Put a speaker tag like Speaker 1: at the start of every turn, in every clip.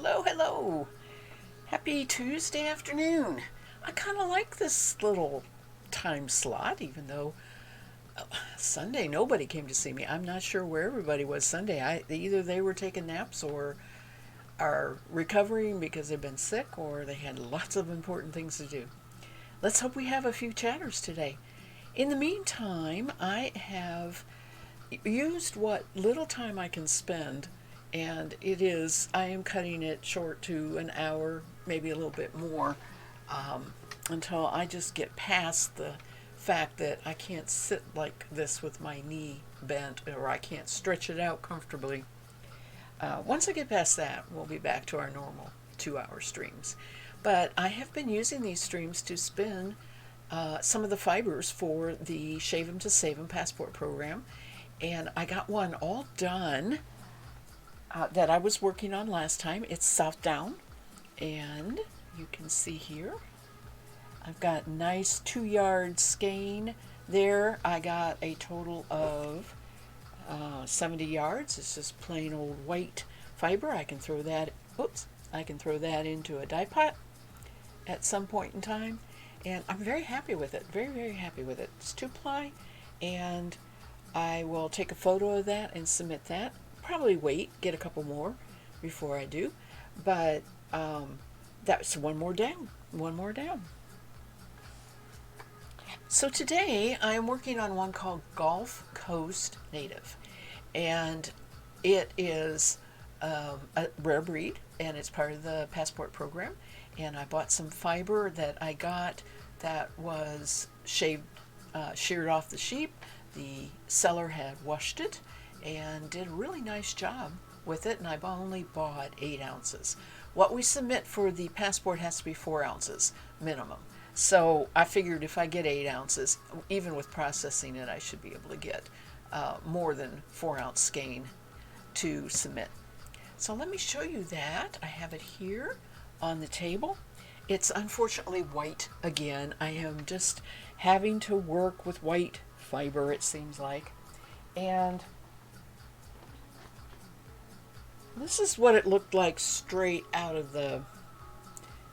Speaker 1: Hello, hello. Happy Tuesday afternoon. I kind of like this little time slot, even though Sunday nobody came to see me. I'm not sure where everybody was Sunday. Either they were taking naps or are recovering because they've been sick or they had lots of important things to do. Let's hope we have a few chatters today. In the meantime, I have used what little time I can spend, and I am cutting it short to an hour, maybe a little bit more, until I just get past the fact that I can't sit like this with my knee bent or I can't stretch it out comfortably. Once I get past that, we'll be back to our normal 2 hour streams. But I have been using these streams to spin some of the fibers for the Shave 'em to Save 'em Passport program. And I got one all done that I was working on last time. It's South Down. And you can see here, I've got nice 2 yard skein there. I got a total of 70 yards. It's just plain old white fiber. I can throw that into a dye pot at some point in time. And I'm very happy with it. Very, very happy with it. It's 2-ply, and I will take a photo of that and submit that. Probably wait, get a couple more before I do. But that's one more down. One more down. So today I am working on one called Gulf Coast Native. And it is a rare breed, and it's part of the Passport program. And I bought some fiber that I got that was sheared off the sheep. The seller had washed it and did a really nice job with it, and I've only bought 8 ounces. What we submit for the Passport has to be 4 ounces minimum. So I figured if I get 8 ounces, even with processing it, I should be able to get more than 4-ounce skein to submit. So let me show you that. I have it here on the table. It's unfortunately white again. I am just having to work with white fiber, it seems like. And this is what it looked like straight out of the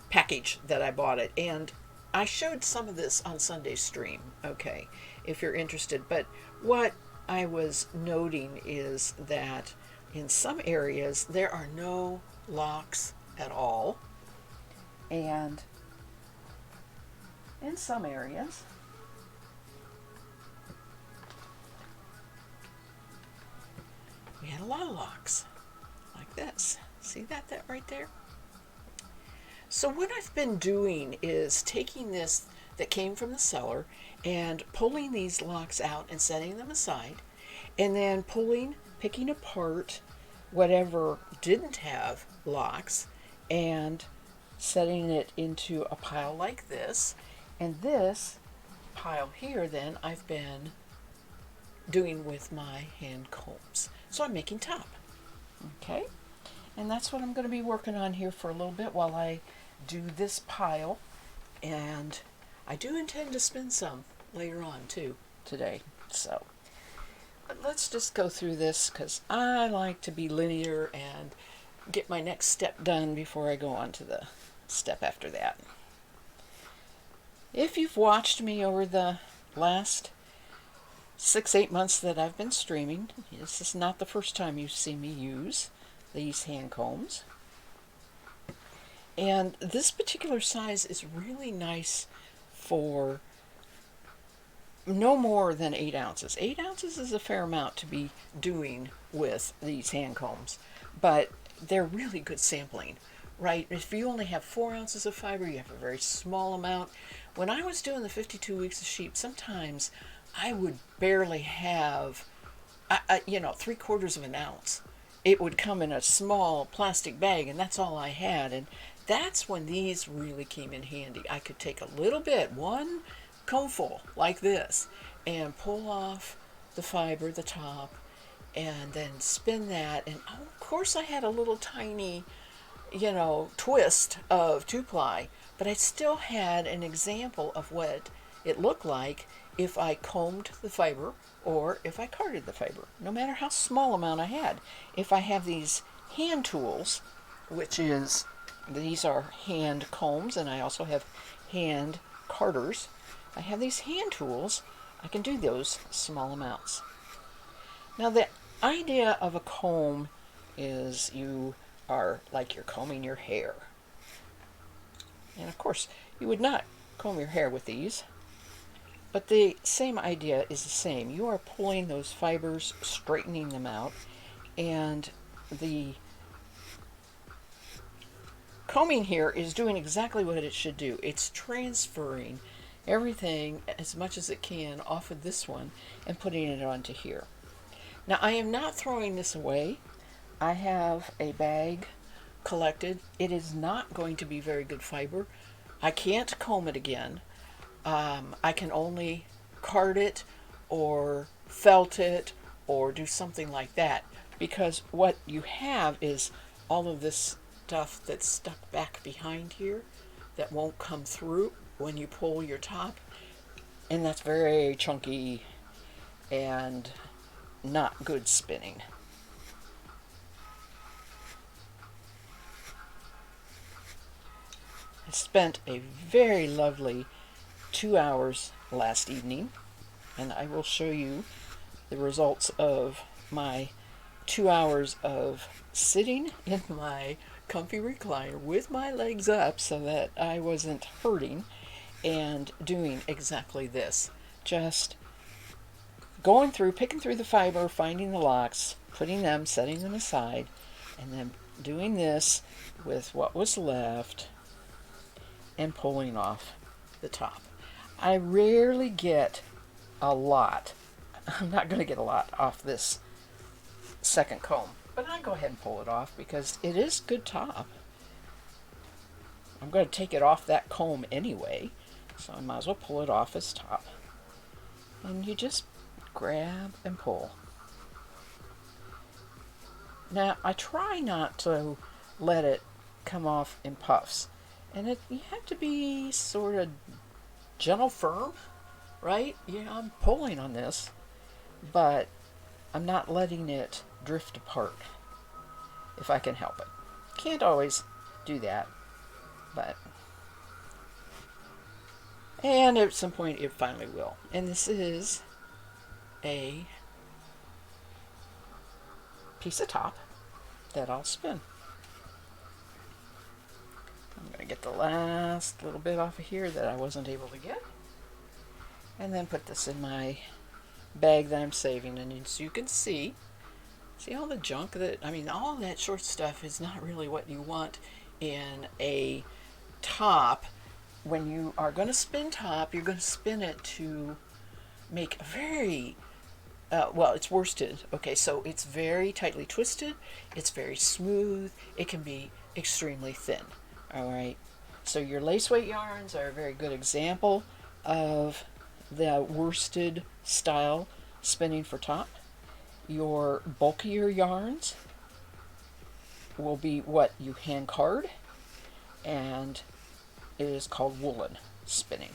Speaker 1: package that I bought it. And I showed some of this on Sunday's stream, okay, if you're interested. But what I was noting is that in some areas there are no locks at all. And in some areas we had a lot of locks like this. See that right there? So what I've been doing is taking this that came from the seller and pulling these locks out and setting them aside, and then picking apart whatever didn't have locks and setting it into a pile like this. And this pile here then I've been doing with my hand combs. So I'm making top. Okay? And that's what I'm going to be working on here for a little bit while I do this pile. And I do intend to spin some later on too today. So but let's just go through this because I like to be linear and get my next step done before I go on to the step after that. If you've watched me over the last 6-8 months that I've been streaming, this is not the first time you've seen me use these hand combs. And this particular size is really nice for no more than 8 ounces. 8 ounces is a fair amount to be doing with these hand combs, but they're really good sampling, right? If you only have 4 ounces of fiber, you have a very small amount. When I was doing the 52 weeks of sheep, sometimes I would barely have, 3/4 of an ounce. It would come in a small plastic bag, and that's all I had. And that's when these really came in handy. I could take a little bit, one combful like this, and pull off the fiber, the top, and then spin that. And of course I had a little tiny, twist of 2-ply, but I still had an example of what it looked like if I combed the fiber or if I carded the fiber, no matter how small amount I had. If I have these hand tools, which is, these are hand combs, and I also have hand carders. I have these hand tools. I can do those small amounts. Now the idea of a comb is you are like you're combing your hair. And of course, you would not comb your hair with these, but the same idea is the same. You are pulling those fibers, straightening them out, and the combing here is doing exactly what it should do. It's transferring everything as much as it can off of this one and putting it onto here. Now I am not throwing this away. I have a bag collected. It is not going to be very good fiber. I can't comb it again. I can only card it or felt it or do something like that, because what you have is all of this stuff that's stuck back behind here that won't come through when you pull your top, and that's very chunky and not good spinning. I spent a very lovely 2 hours last evening, and I will show you the results of my 2 hours of sitting in my comfy recliner with my legs up so that I wasn't hurting, and doing exactly this. Just going through, picking through the fiber, finding the locks, putting them, setting them aside, and then doing this with what was left and pulling off the top. I rarely get a lot. I'm not going to get a lot off this second comb, but I go ahead and pull it off because it is good top. I'm going to take it off that comb anyway, so I might as well pull it off as top. And you just grab and pull. Now I try not to let it come off in puffs, and you have to be sort of gentle, firm, right? Yeah, I'm pulling on this, but I'm not letting it drift apart if I can help it. Can't always do that, but and at some point it finally will. And this is a piece of top that I'll spin. I'm going to get the last little bit off of here that I wasn't able to get, and then put this in my bag that I'm saving. And as you can see all the junk that, all that short stuff is not really what you want in a top. When you are going to spin top, you're going to spin it to make a very well, it's worsted. Okay, so it's very tightly twisted. It's very smooth. It can be extremely thin. All right. So your lace weight yarns are a very good example of the worsted style spinning for top. Your bulkier yarns will be what you hand card, and it is called woolen spinning.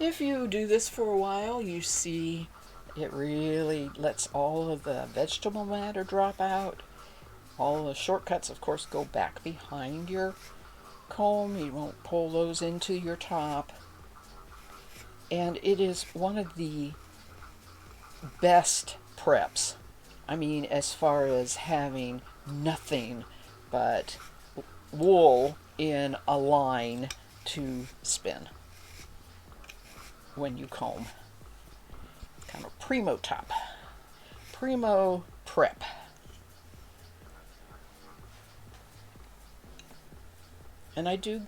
Speaker 1: If you do this for a while, you see it really lets all of the vegetable matter drop out. All the shortcuts, of course, go back behind your comb. You won't pull those into your top. And it is one of the best preps. As far as having nothing but wool in a line to spin when you comb. Kind of primo top. Primo prep. And I do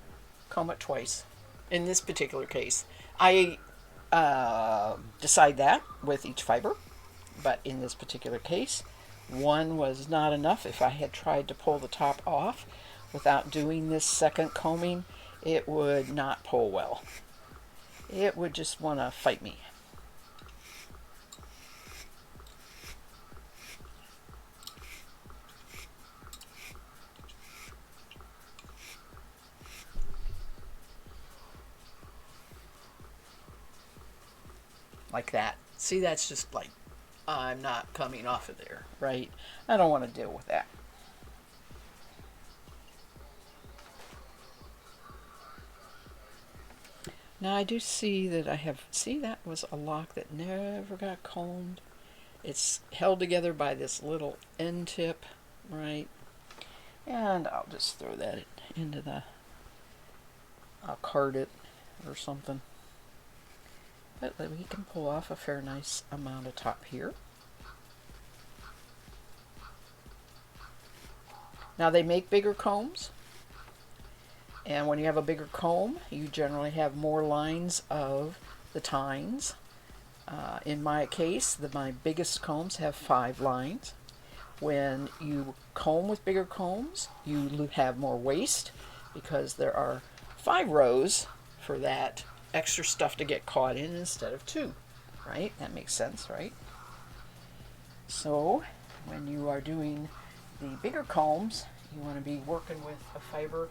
Speaker 1: comb it twice. In this particular case, I decide that with each fiber, but in this particular case, one was not enough. If I had tried to pull the top off without doing this second combing, it would not pull well. It would just want to fight me. like that. See, that's just like, I'm not coming off of there, right? I don't want to deal with that. Now I do see that I have, see, that was a lock that never got combed. It's held together by this little end tip, right? And I'll just throw that into the, I'll card it or something. But we can pull off a fair nice amount of top here. Now they make bigger combs, and when you have a bigger comb, you generally have more lines of the tines. In my case, my biggest combs have 5 lines. When you comb with bigger combs, you have more waste because there are 5 rows for that extra stuff to get caught in instead of 2, right? That makes sense, right? So when you are doing the bigger combs, you want to be working with a fiber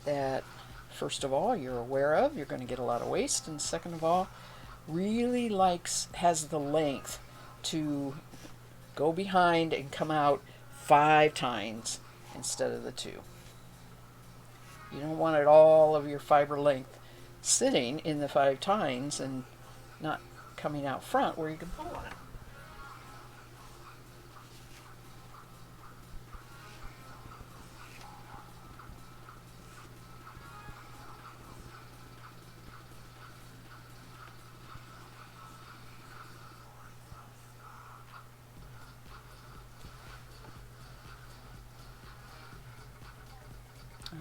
Speaker 1: that, first of all, you're aware of, you're going to get a lot of waste, and second of all, really has the length to go behind and come out 5 tines instead of the 2. You don't want it all of your fiber length sitting in the 5 tines and not coming out front where you can pull on it.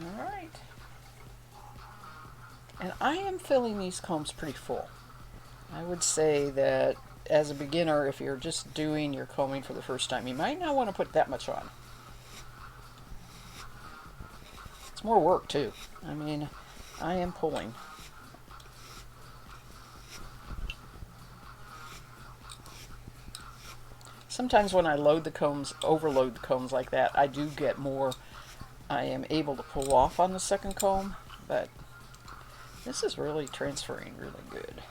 Speaker 1: All right. And I am filling these combs pretty full. I would say that as a beginner, if you're just doing your combing for the first time, you might not want to put that much on. It's more work too. I mean, I am pulling. Sometimes when I load the combs, overload the combs like that, I do get more. I am able to pull off on the second comb, but this is really transferring really good.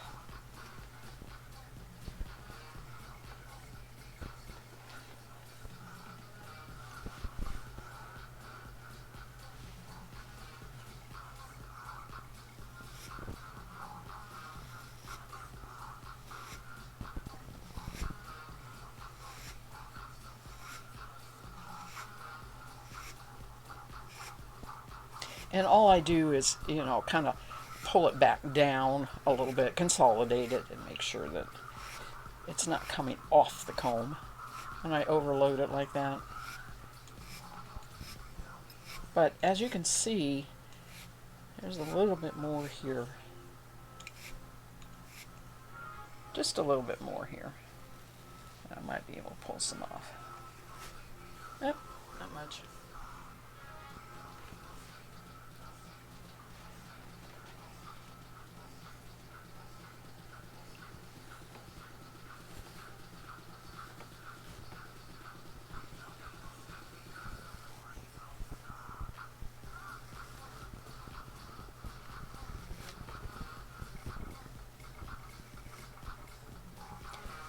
Speaker 1: And all I do is, kind of pull it back down a little bit, consolidate it, and make sure that it's not coming off the comb when I overload it like that. But as you can see, there's a little bit more here. Just a little bit more here. I might be able to pull some off. Yep, not much.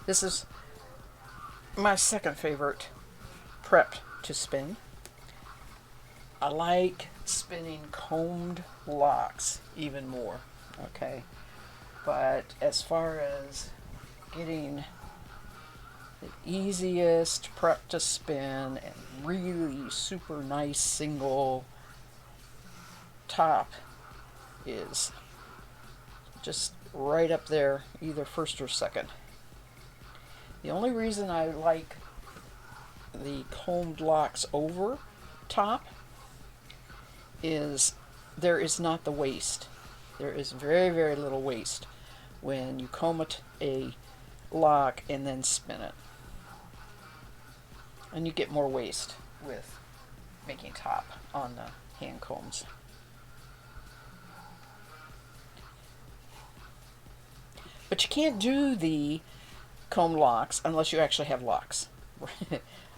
Speaker 1: This is my second favorite prep to spin. I like spinning combed locks even more, okay? But as far as getting the easiest prep to spin and really super nice single top is just right up there, either first or second. The only reason I like the combed locks over top is there is not the waste. There is very, very little waste when you comb a lock and then spin it. And you get more waste with making top on the hand combs. But you can't do the comb locks unless you actually have locks.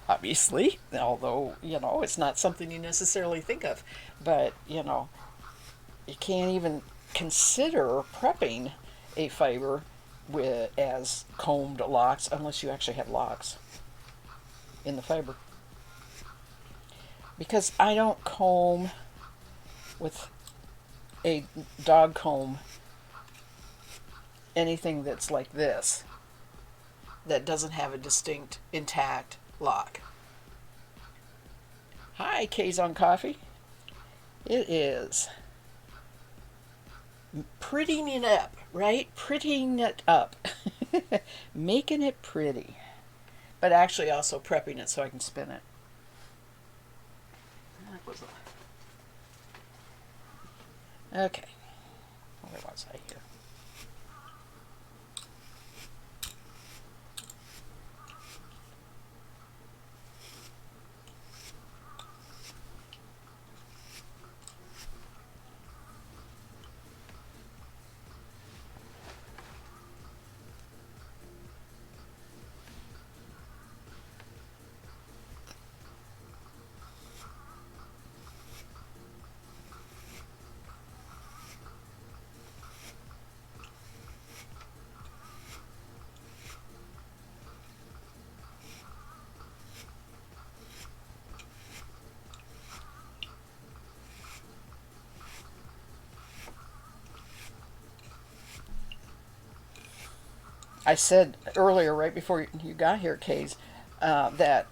Speaker 1: Obviously, although, it's not something you necessarily think of. But, you can't even consider prepping a fiber with as combed locks unless you actually have locks in the fiber. Because I don't comb with a dog comb anything that's like this that doesn't have a distinct intact lock. Hi, K's on Coffee. It is prettying it up, right? Prettying it up. Making it pretty. But actually also prepping it so I can spin it. Okay. Where was I here? I said earlier, right before you got here, Kays, that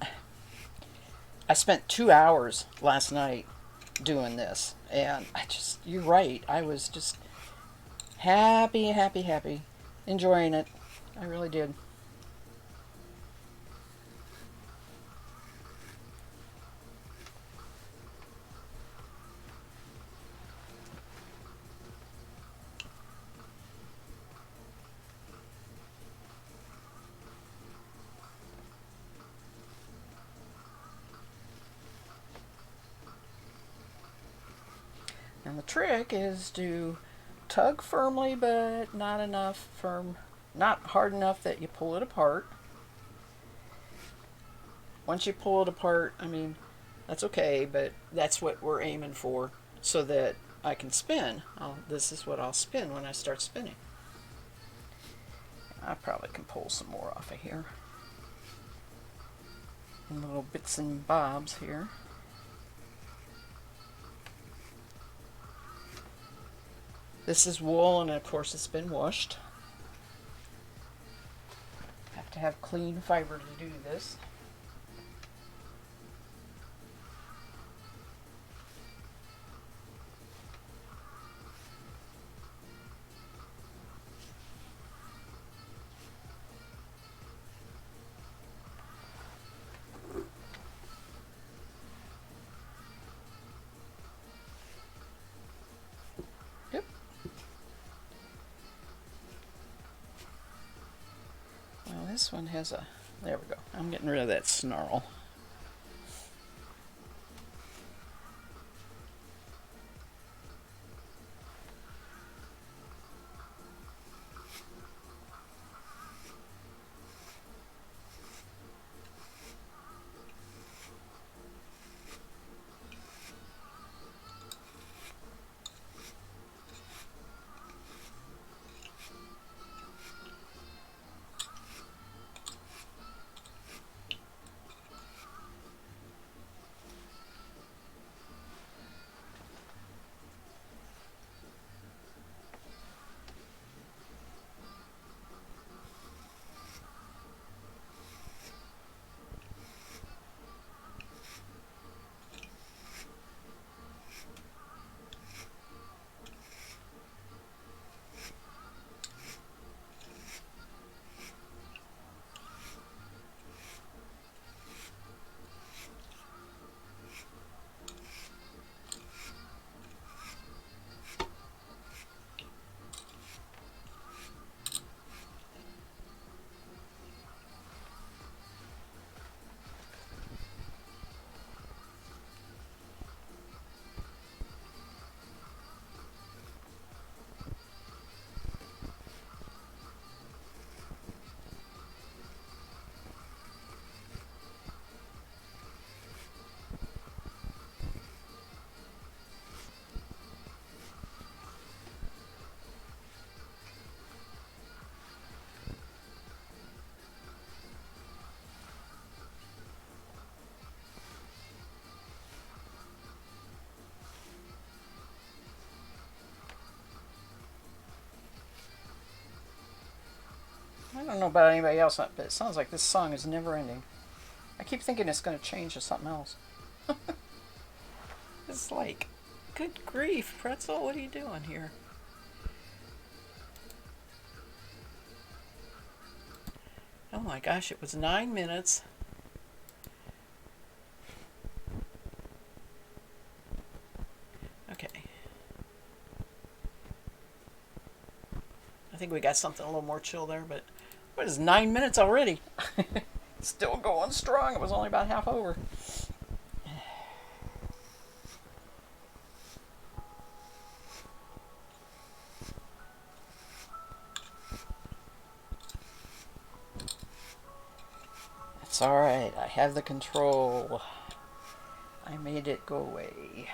Speaker 1: I spent 2 hours last night doing this. And you're right. I was just happy, happy, happy, enjoying it. I really did. And the trick is to tug firmly, but not enough firm, not hard enough that you pull it apart. Once you pull it apart, I mean, that's okay, but that's what we're aiming for so that I can spin. This is what I'll spin when I start spinning. I probably can pull some more off of here. Little bits and bobs here. This is wool, and of course it's been washed. Have to have clean fiber to do this. Yep. Well, this one has a... There we go. I'm getting rid of that snarl. I don't know about anybody else, but it sounds like this song is never ending. I keep thinking it's going to change to something else. It's like, good grief, Pretzel, what are you doing here? Oh my gosh, it was 9 minutes. Okay. I think we got something a little more chill there, but what is 9 minutes already? Still going strong. It was only about half over. It's alright. I have the control. I made it go away.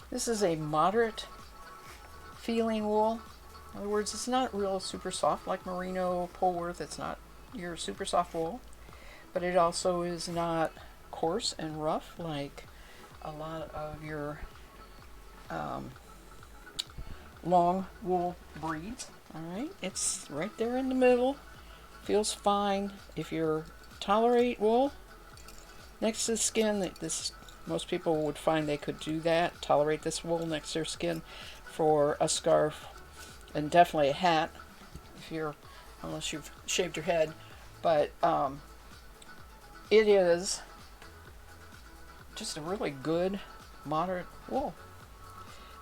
Speaker 1: This is a moderate feeling wool. In other words, it's not real super soft like merino Polworth. It's not your super soft wool, but it also is not coarse and rough like a lot of your long wool breeds. All right, it's right there in the middle. Feels fine. If you tolerate wool next to the skin, this most people would find they could do that, tolerate this wool next to their skin for a scarf and definitely a hat if you're, unless you've shaved your head. But it is just a really good moderate wool.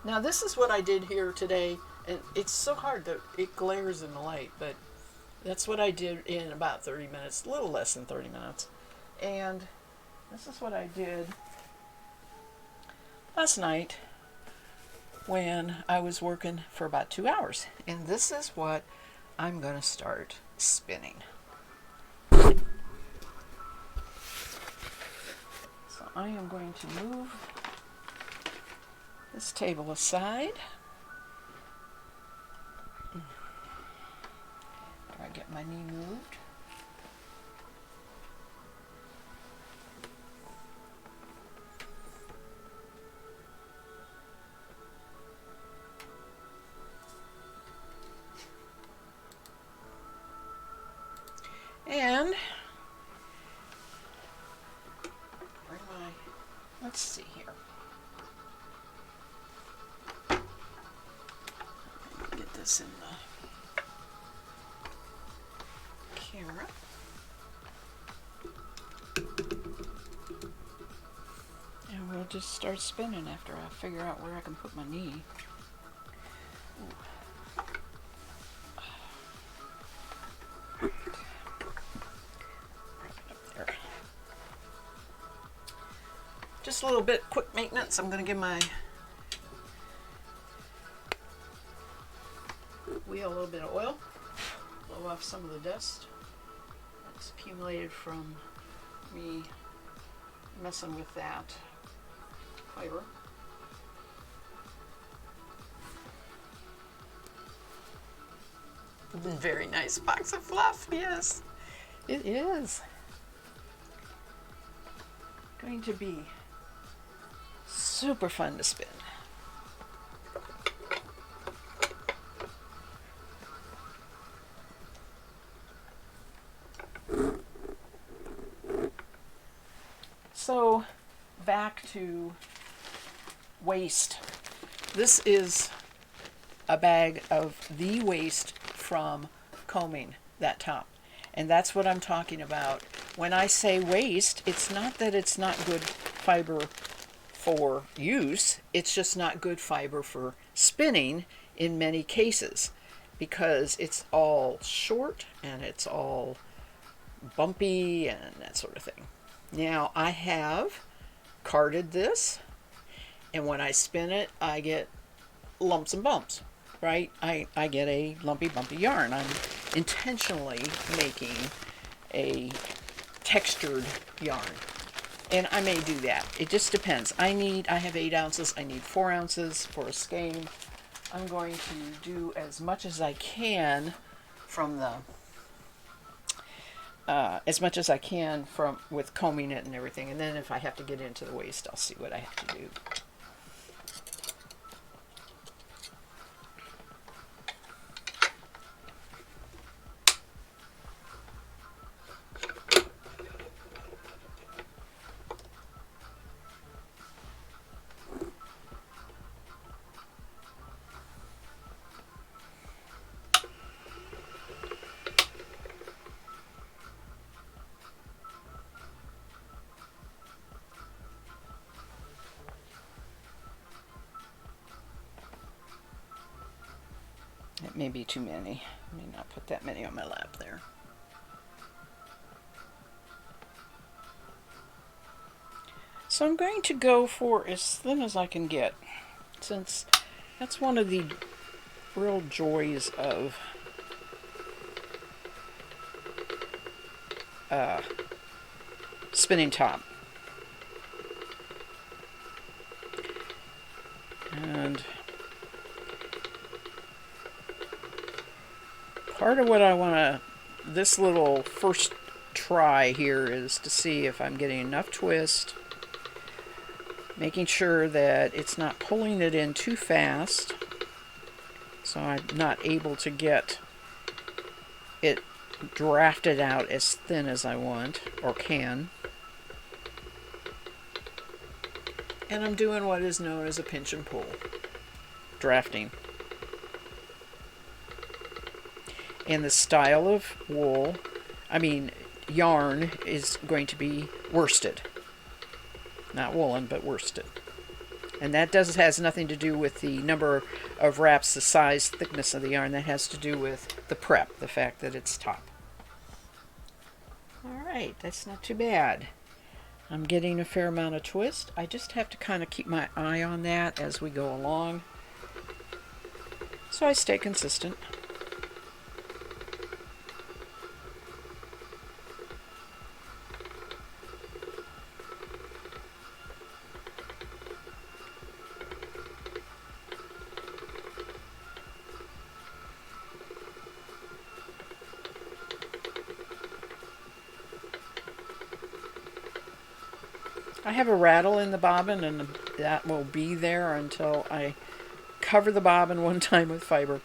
Speaker 1: Now this is what I did here today, and it's so hard that it glares in the light, but that's what I did in about 30 minutes, a little less than 30 minutes. And this is what I did last night when I was working for about 2 hours. And this is what I'm going to start spinning. So I am going to move this table aside. Do I get my knee moved? And bring my, let's see here. Get this in the camera. And we'll just start spinning after I figure out where I can put my knee. Just a little bit quick maintenance. I'm going to give my wheel a little bit of oil, blow off some of the dust that's accumulated from me messing with that fiber. Very nice box of fluff, yes. It is going to be super fun to spin. So back to waste. This is a bag of the waste from combing that top. And that's what I'm talking about. When I say waste, it's not that it's not good fiber for use, it's just not good fiber for spinning in many cases because it's all short and it's all bumpy and that sort of thing. Now I have carded this, and when I spin it, I get lumps and bumps, right? I get a lumpy, bumpy yarn. I'm intentionally making a textured yarn. And I may do that. It just depends. I have 8 ounces. I need 4 ounces for a skein. I'm going to do as much as I can from the as much as I can from with combing it and everything, and then if I have to get into the waist, I'll see what I have to do. It may be too many. I may not put that many on my lap there. So I'm going to go for as thin as I can get, since that's one of the real joys of spinning top. And part of what I want to, this little first try here is to see if I'm getting enough twist, making sure that it's not pulling it in too fast, so I'm not able to get it drafted out as thin as I want or can. And I'm doing what is known as a pinch and pull, drafting. And the style of yarn is going to be worsted. Not woolen, but worsted. And that has nothing to do with the number of wraps, the size, thickness of the yarn. That has to do with the prep, the fact that it's top. Alright, that's not too bad. I'm getting a fair amount of twist. I just have to kind of keep my eye on that as we go along, so I stay consistent. I have a rattle in the bobbin, and that will be there until I cover the bobbin one time with fiber.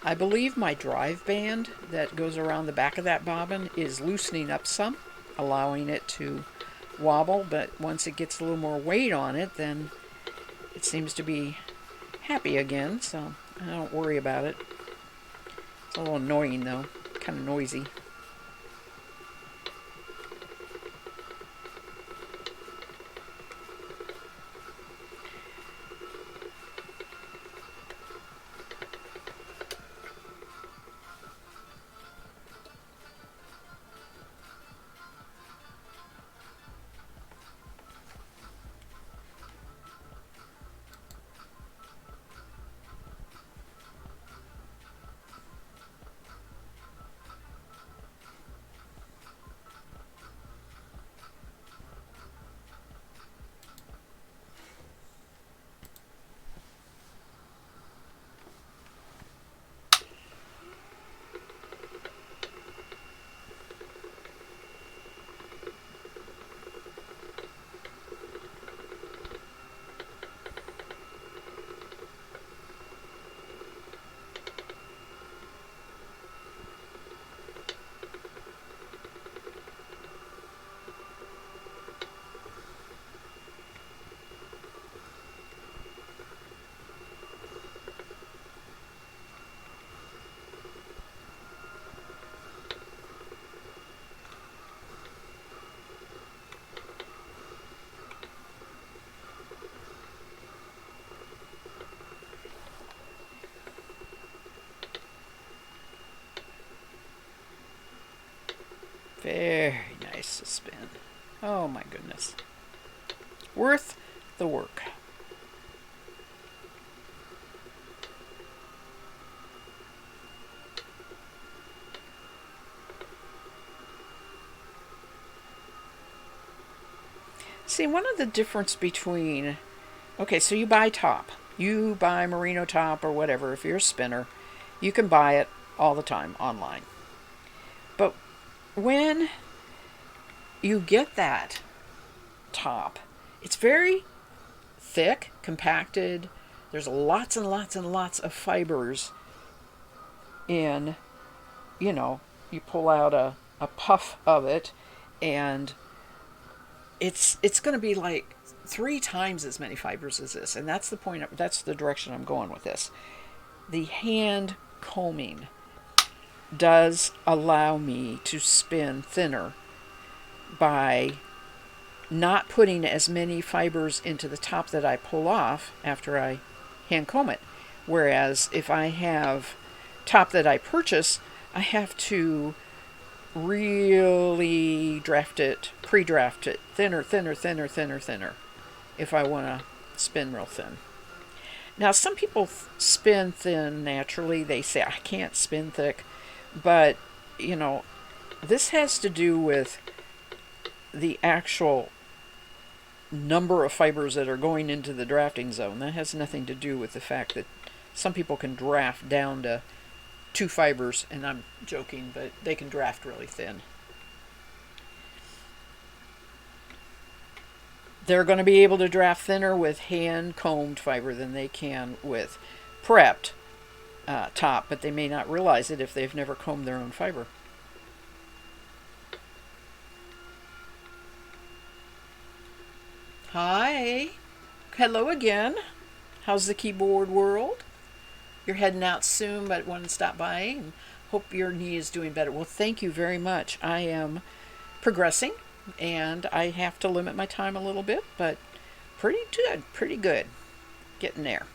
Speaker 1: I believe my drive band that goes around the back of that bobbin is loosening up some, allowing it to wobble, but once it gets a little more weight on it, then it seems to be happy again, so I don't worry about it. It's a little annoying though, kind of noisy. Very nice to spin. Oh my goodness. Worth the work. See, one of the difference between, okay, so you buy top. You buy merino top or whatever. If you're a spinner, you can buy it all the time online. But when you get that top, it's very thick, compacted. There's lots and lots and lots of fibers in, you pull out a puff of it, and it's going to be like 3 times as many fibers as this. And that's the point, that's the direction I'm going with this. The hand combing does allow me to spin thinner by not putting as many fibers into the top that I pull off after I hand comb it. Whereas if I have top that I purchase, I have to really pre-draft it, thinner, thinner, thinner, thinner, thinner, if I want to spin real thin. Now, some people spin thin naturally. They say, I can't spin thick. But, this has to do with the actual number of fibers that are going into the drafting zone. That has nothing to do with the fact that some people can draft down to 2 fibers, and I'm joking, but they can draft really thin. They're going to be able to draft thinner with hand-combed fiber than they can with prepped top, but they may not realize it if they've never combed their own fiber. Hi. Hello again. How's the keyboard world? You're heading out soon, but want to stop by and hope your knee is doing better. Well, thank you very much. I am progressing, and I have to limit my time a little bit, but pretty good. Getting there.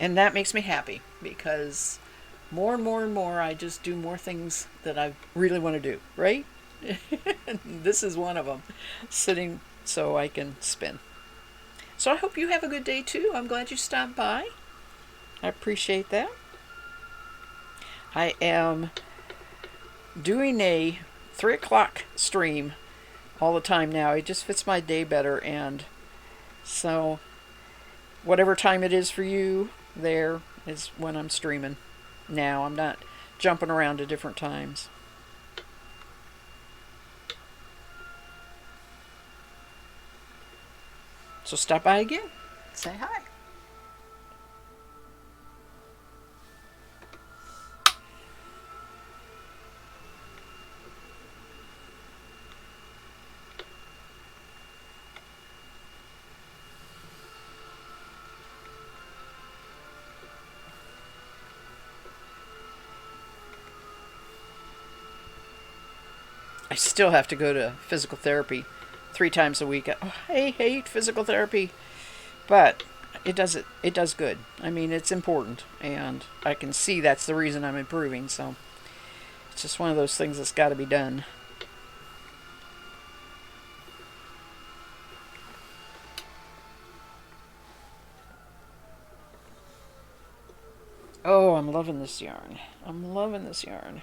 Speaker 1: And that makes me happy because more and more and more I just do more things that I really want to do, right? This is one of them, sitting so I can spin. So I hope you have a good day too. I'm glad you stopped by. I appreciate that. I am doing a 3 o'clock stream all the time now. It just fits my day better, and so whatever time it is for you, there is when I'm streaming. Now I'm not jumping around to different times. So stop by again. Say hi. I still have to go to physical therapy 3 times a week. Oh, I hate physical therapy, but it does good. I mean, it's important, and I can see that's the reason I'm improving. So it's just one of those things that's got to be done. Oh, I'm loving this yarn. I'm loving this yarn.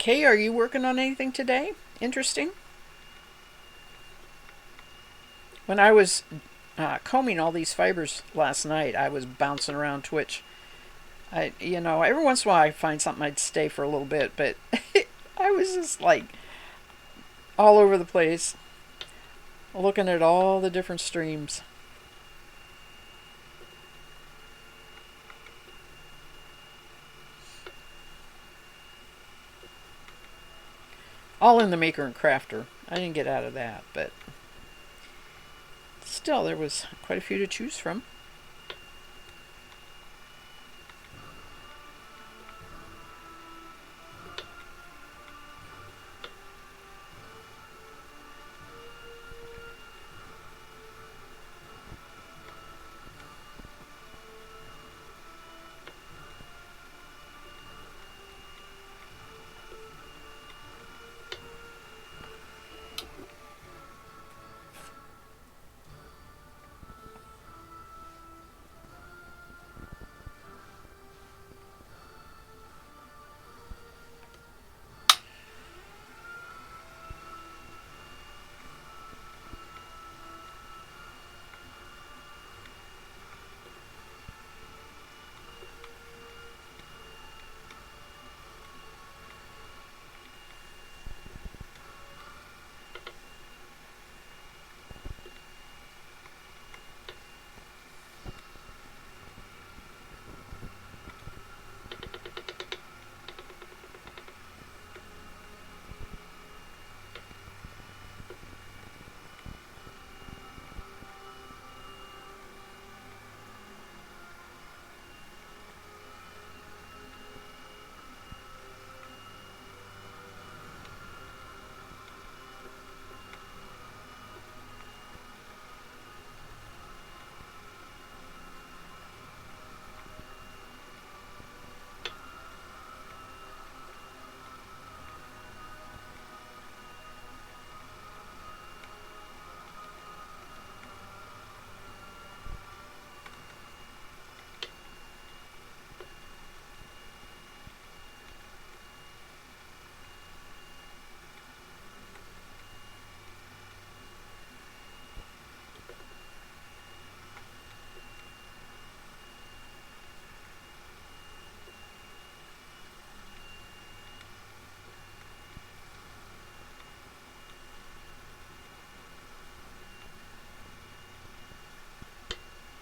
Speaker 1: Kay, are you working on anything today? Interesting. When I was combing all these fibers last night, I was bouncing around Twitch. Every once in a while I find something I'd stay for a little bit, but I was just like all over the place, looking at all the different streams. All in the Maker and Crafter. I didn't get out of that, but still, there was quite a few to choose from.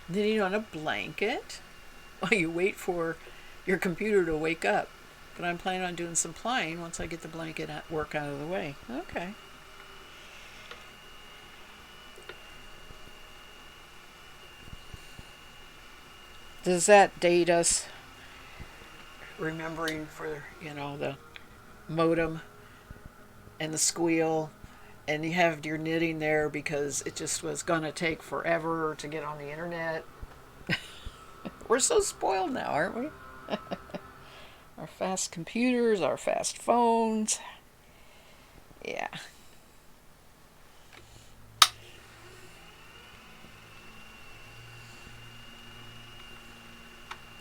Speaker 1: Knitting on a blanket while you wait for your computer to wake up. But I'm planning on doing some plying once I get the blanket work out of the way. Okay. Does that date us remembering for, the modem and the squeal, and you have your knitting there because it just was going to take forever to get on the internet? We're so spoiled now, aren't we? Our fast computers, our fast phones. Yeah.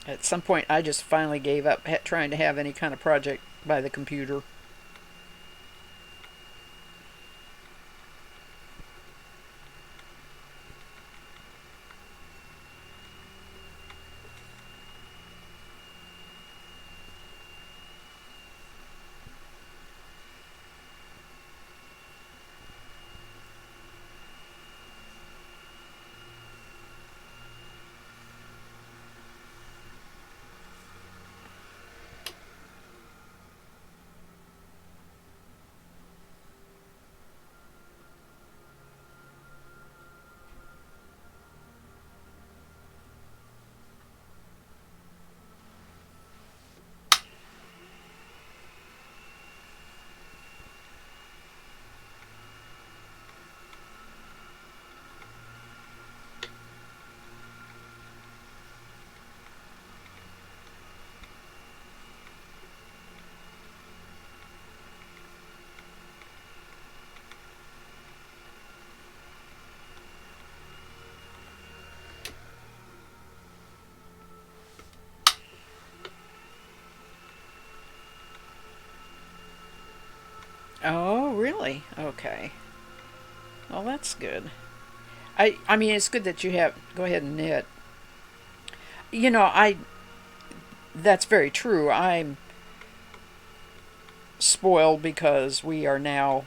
Speaker 1: At some point, I just finally gave up trying to have any kind of project by the computer. Really? Okay. Well, that's good. I mean, it's good that you have. Go ahead and knit. You know, I. That's very true. I'm spoiled because we are now,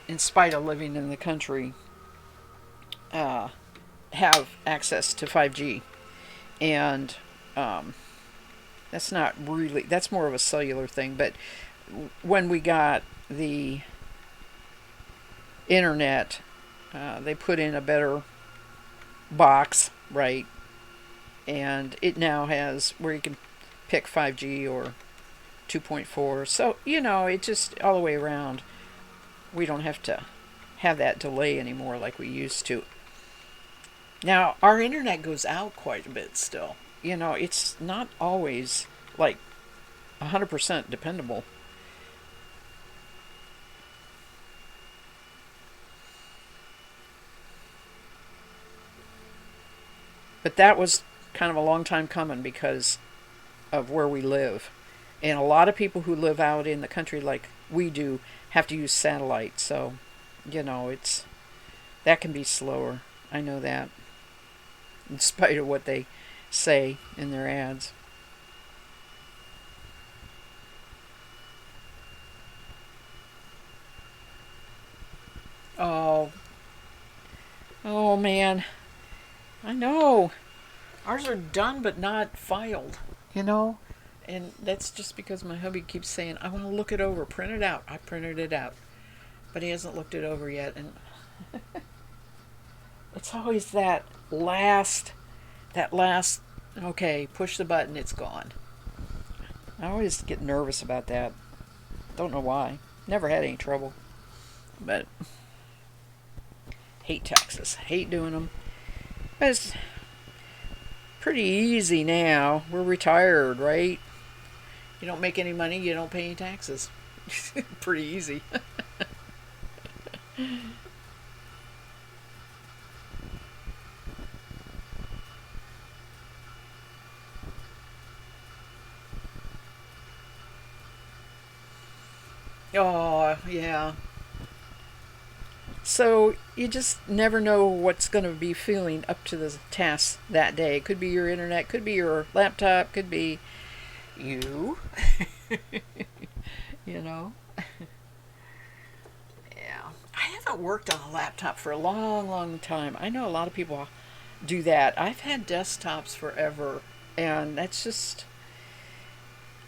Speaker 1: in spite of living in the country, uh, have access to 5G, and um, that's not really. That's more of a cellular thing. But when we got the internet, they put in a better box, right? And it now has where you can pick 5G or 2.4. So, it just all the way around. We don't have to have that delay anymore like we used to. Now, our internet goes out quite a bit still. It's not always like 100% dependable. But that was kind of a long time coming because of where we live. And a lot of people who live out in the country like we do have to use satellite. So, it's that can be slower. I know that, in spite of what they say in their ads. Oh, oh man, I know. Ours are done but not filed, you know? And that's just because my hubby keeps saying, I want to look it over, print it out. I printed it out. But he hasn't looked it over yet. And it's always that last, okay, push the button, it's gone. I always get nervous about that. Don't know why. Never had any trouble. But hate taxes. Hate doing them. But it's pretty easy now. We're retired, right? You don't make any money, you don't pay any taxes. Pretty easy. Oh, yeah. So you just never know what's going to be feeling up to the task that day. It could be your internet, could be your laptop, could be you. you know? Yeah. I haven't worked on a laptop for a long, long time. I know a lot of people do that. I've had desktops forever, and that's just,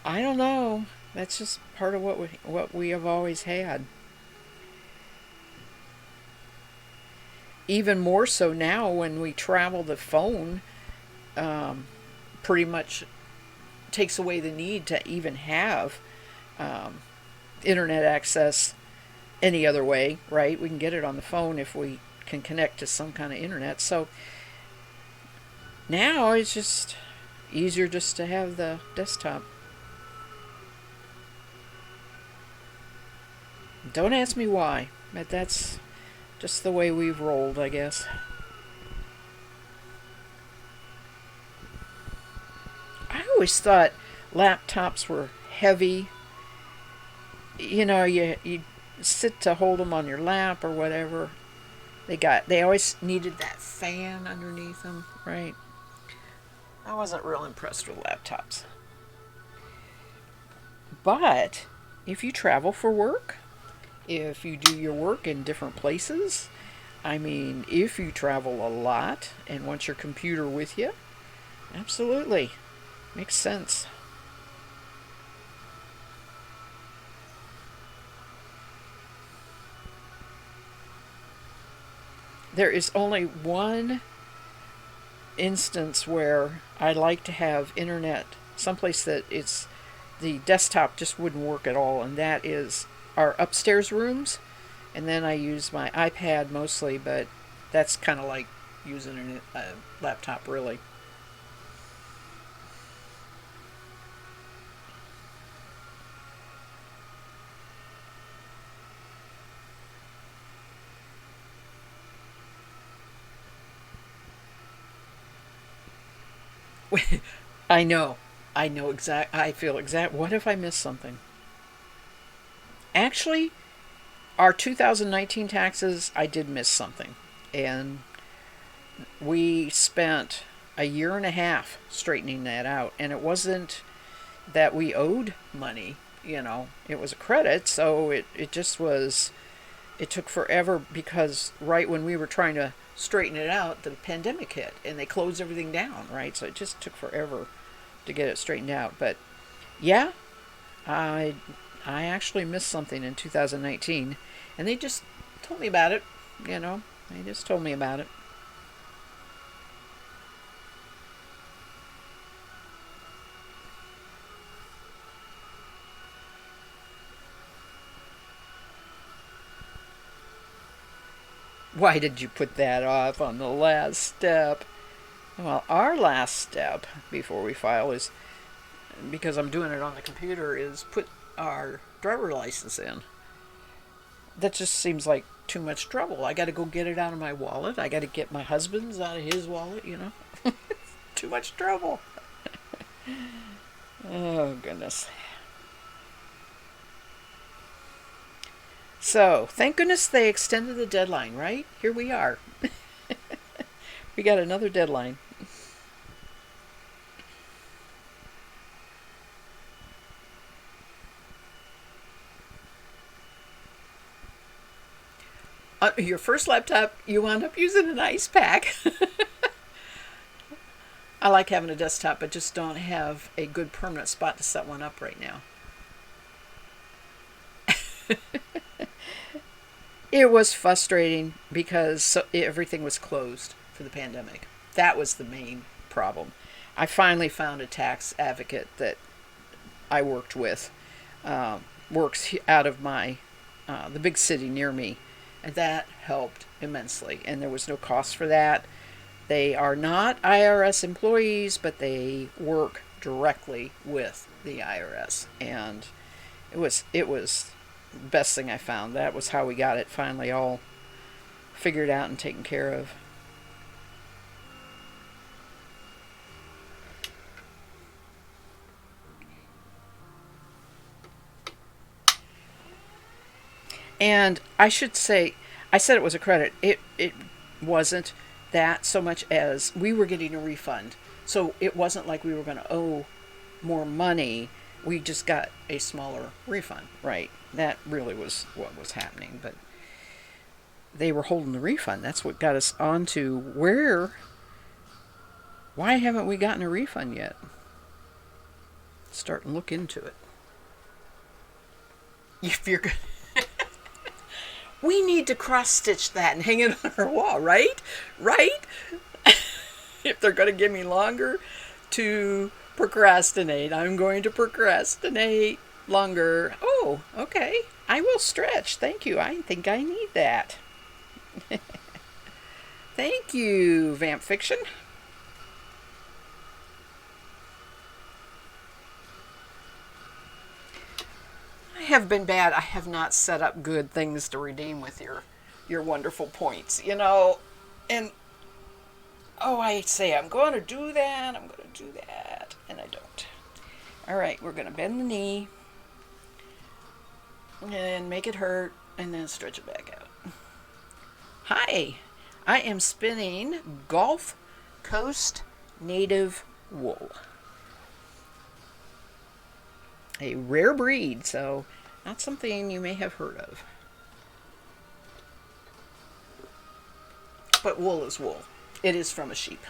Speaker 1: I don't know. That's just part of what we have always had. Even more so now when we travel, the phone um, pretty much takes away the need to even have um, internet access any other way, right? We can get it on the phone if we can connect to some kind of internet. So now it's just easier just to have the desktop. Don't ask me why, but that's just the way we've rolled, I guess. I always thought laptops were heavy. You sit to hold them on your lap or whatever. They always needed that fan underneath them, right? I wasn't real impressed with laptops. But if you travel for work, if you do your work in different places, I mean, if you travel a lot and want your computer with you, absolutely. Makes sense. There is only one instance where I like to have internet someplace that it's the desktop just wouldn't work at all, and that is our upstairs rooms. And then I use my iPad mostly, but that's kind of like using a laptop, really. I know. I feel exact. What if I miss something? Actually, our 2019 taxes, I did miss something. And we spent a year and a half straightening that out. And it wasn't that we owed money, it was a credit. So it just was, it took forever because right when we were trying to straighten it out, the pandemic hit and they closed everything down, right? So it just took forever to get it straightened out. But yeah, I I actually missed something in 2019, and they just told me about it. They just told me about it. Why did you put that off on the last step? Well, our last step before we file is, because I'm doing it on the computer, is put our driver license in. That just seems like too much trouble. I got to go get it out of my wallet. I got to get my husband's out of his wallet. Too much trouble. Oh, goodness. So, thank goodness they extended the deadline, right? Here we are. We got another deadline. Your first laptop, you wound up using an ice pack. I like having a desktop, but just don't have a good permanent spot to set one up right now. It was frustrating because everything was closed for the pandemic. That was the main problem. I finally found a tax advocate that I worked with, works out of the big city near me, and that helped immensely. And there was no cost for that. They are not IRS employees, but they work directly with the IRS, and it was the best thing I found. That was how we got it finally all figured out and taken care of. And I should say, I said it was a credit. It wasn't that so much as we were getting a refund. So it wasn't like we were going to owe more money. We just got a smaller refund, right? That really was what was happening. But they were holding the refund. That's what got us on to why haven't we gotten a refund yet? Start and look into it. If you're going we need to cross stitch that and hang it on our wall, right? Right? If they're going to give me longer to procrastinate, I'm going to procrastinate longer. Oh, okay. I will stretch. Thank you. I think I need that. Thank you, Vamp Fiction. I have been bad. I have not set up good things to redeem with your wonderful points. And I say I'm going to do that. I'm going to do that, and I don't. All right, we're going to bend the knee and make it hurt, and then stretch it back out. Hi, I am spinning Gulf Coast Native Wool. A rare breed, so not something you may have heard of. But wool is wool. It is from a sheep.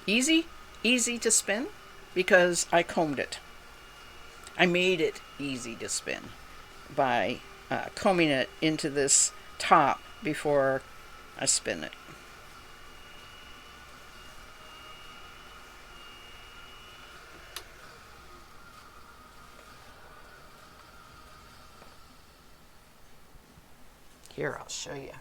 Speaker 1: Easy to spin because I combed it. I made it easy to spin by combing it into this top before I spin it. Here, I'll show you.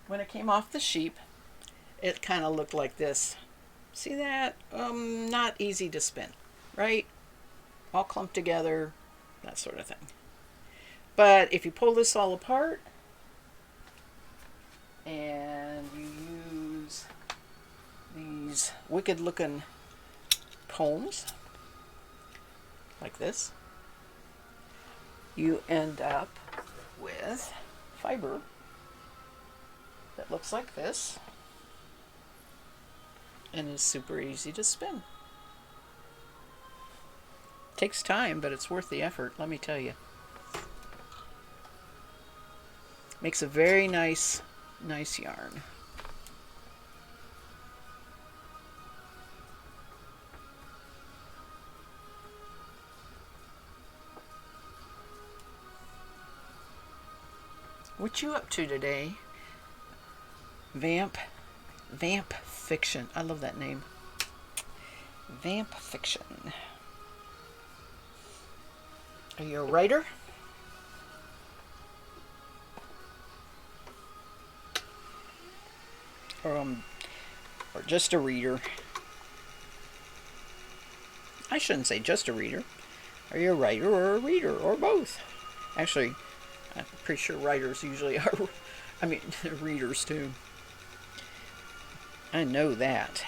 Speaker 1: When it came off the sheep, it kind of looked like this. See that? Not easy to spin, right? All clumped together, that sort of thing. But if you pull this all apart and you use these wicked looking combs like this, you end up with fiber that looks like this and is super easy to spin. Takes time, but it's worth the effort, let me tell you. Makes a very nice yarn. What you up to today? Vamp Fiction. I love that name. Vamp Fiction. Are you a writer? Or just a reader? I shouldn't say just a reader. Are you a writer or a reader or both? Actually, I'm pretty sure writers usually are. I mean, readers too. I know that.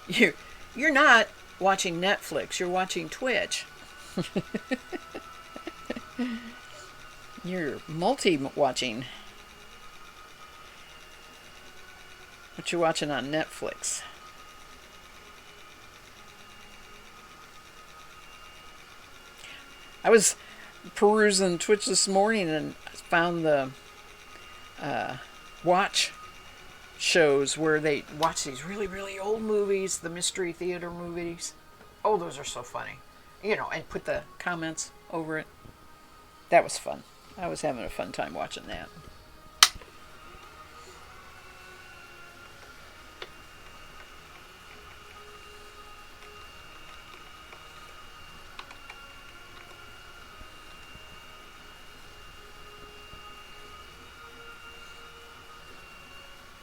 Speaker 1: You're not watching Netflix. You're watching Twitch. You're multi-watching. What you watching on Netflix? I was perusing Twitch this morning and found the watch shows where they watch these really, really old movies, the Mystery Theater movies. Oh, those are so funny. You know, and put the comments over it. That was fun. I was having a fun time watching that.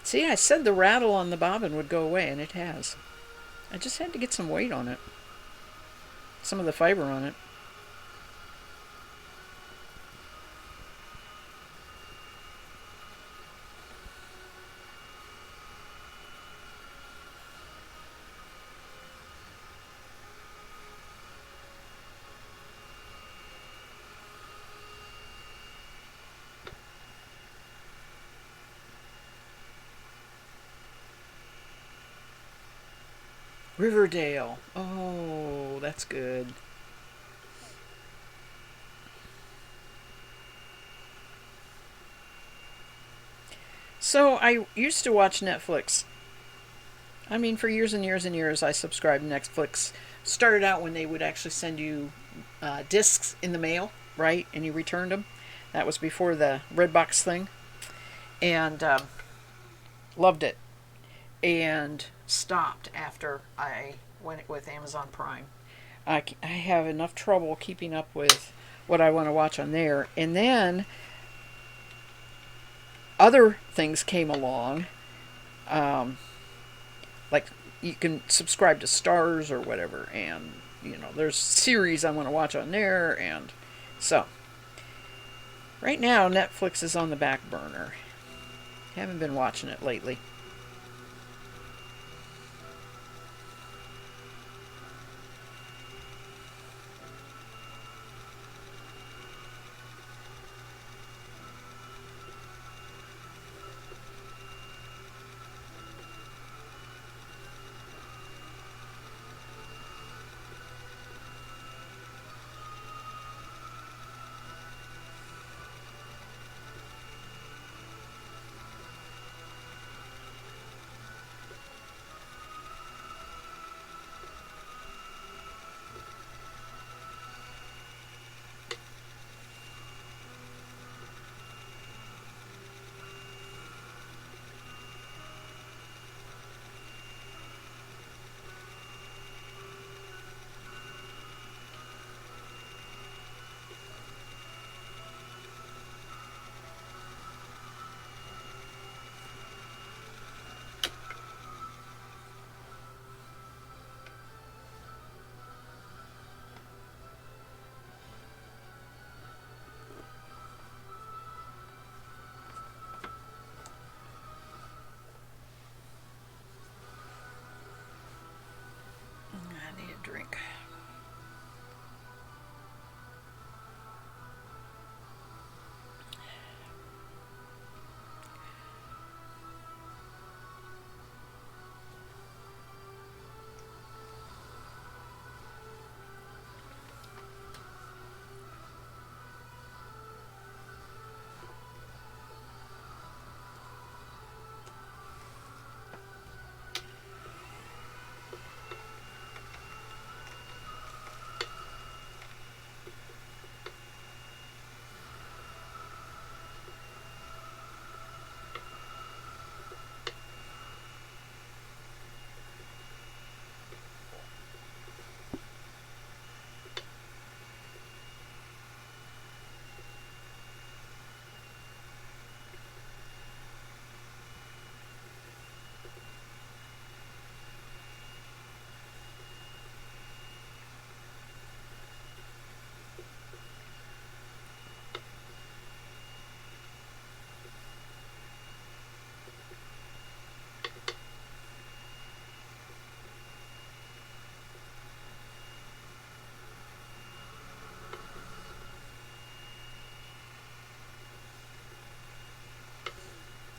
Speaker 1: See, I said the rattle on the bobbin would go away, and it has. I just had to get some weight on it. Some of the fiber on it. Riverdale. Oh, that's good. So I used to watch Netflix. I mean, for years and years and years, I subscribed to Netflix. Started out when they would actually send you discs in the mail, right? And you returned them. That was before the Redbox thing. And loved it. And stopped after I went with Amazon Prime. I have enough trouble keeping up with what I want to watch on there. And then other things came along. Like you can subscribe to Stars or whatever. And, you know, there's series I want to watch on there. And so, right now, Netflix is on the back burner. Haven't been watching it lately.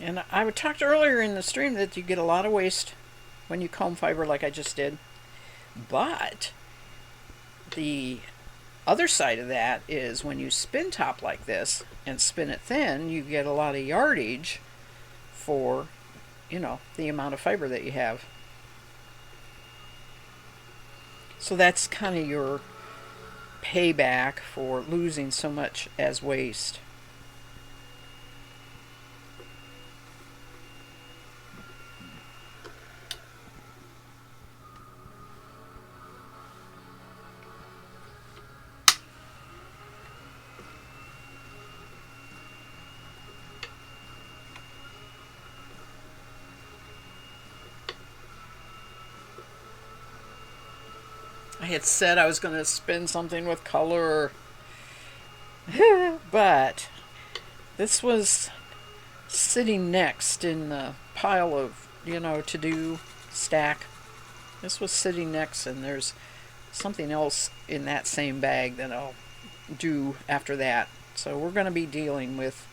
Speaker 1: And I talked earlier in the stream that you get a lot of waste when you comb fiber like I just did. But the other side of that is when you spin top like this and spin it thin, you get a lot of yardage for, the amount of fiber that you have. So that's kind of your payback for losing so much as waste. I had said I was going to spin something with color, but this was sitting next in the pile of, to do stack. This was sitting next, and there's something else in that same bag that I'll do after that. So we're going to be dealing with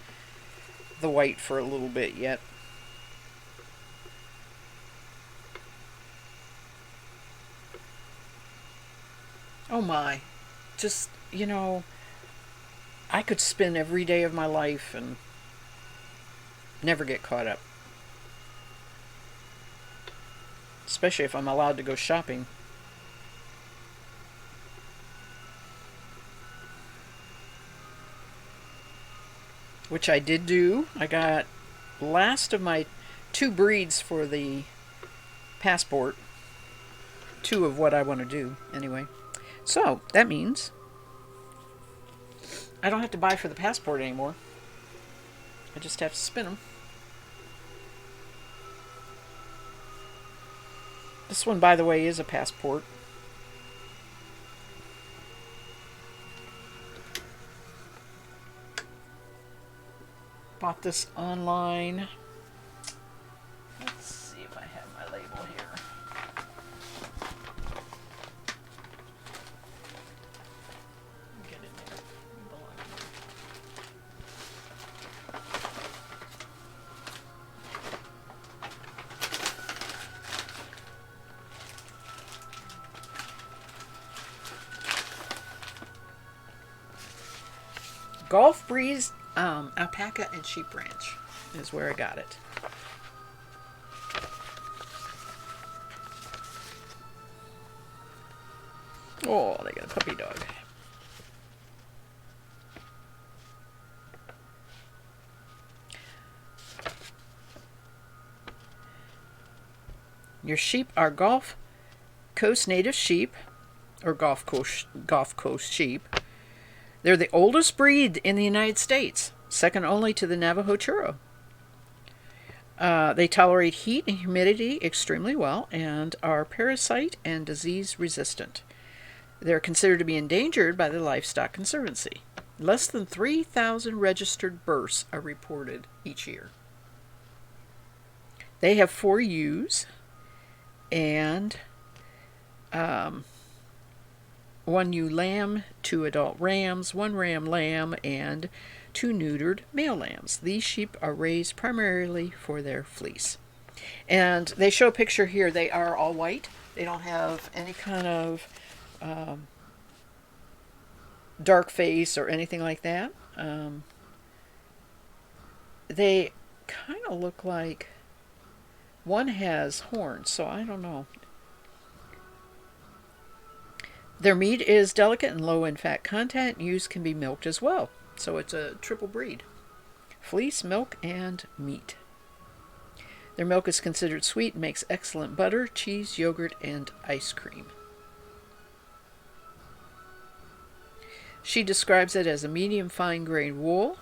Speaker 1: the white for a little bit yet. Oh my. Just, I could spin every day of my life and never get caught up. Especially if I'm allowed to go shopping. Which I did do. I got last of my 2 breeds for the passport. 2 of what I want to do, anyway. So, that means I don't have to buy for the passport anymore. I just have to spin them. This one, by the way, is a passport. Bought this online. Let's see if I have my label here. Get it there. It belongs there. Gulf Breeze Alpaca and Sheep Ranch is where I got it. Oh, they got a puppy dog. Your sheep are Gulf Coast native sheep, or Gulf Coast sheep. They're the oldest breed in the United States, second only to the Navajo churro. They tolerate heat and humidity extremely well and are parasite and disease resistant. They're considered to be endangered by the Livestock Conservancy. Less than 3,000 registered births are reported each year. They have 4 ewes and 1 ewe lamb, 2 adult rams, 1 ram lamb, and 2 neutered male lambs. These sheep are raised primarily for their fleece. And they show a picture here. They are all white. They don't have any kind of dark face or anything like that. They kind of look like one has horns, so I don't know. Their meat is delicate and low in fat content. Ewes can be milked as well. So it's a triple breed. Fleece, milk, and meat. Their milk is considered sweet and makes excellent butter, cheese, yogurt, and ice cream. She describes it as a medium fine grained wool.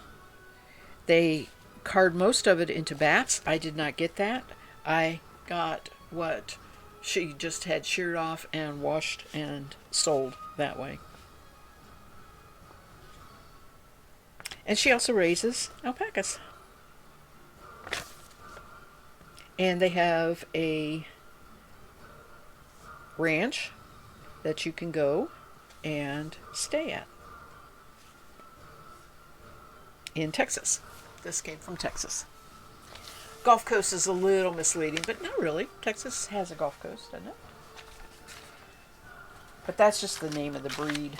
Speaker 1: They card most of it into bats. I did not get that. I got what she just had sheared off and washed and sold that way. And she also raises alpacas. And they have a ranch that you can go and stay at in Texas. This came from Texas. Gulf Coast is a little misleading, but not really. Texas has a Gulf Coast, doesn't it? But that's just the name of the breed.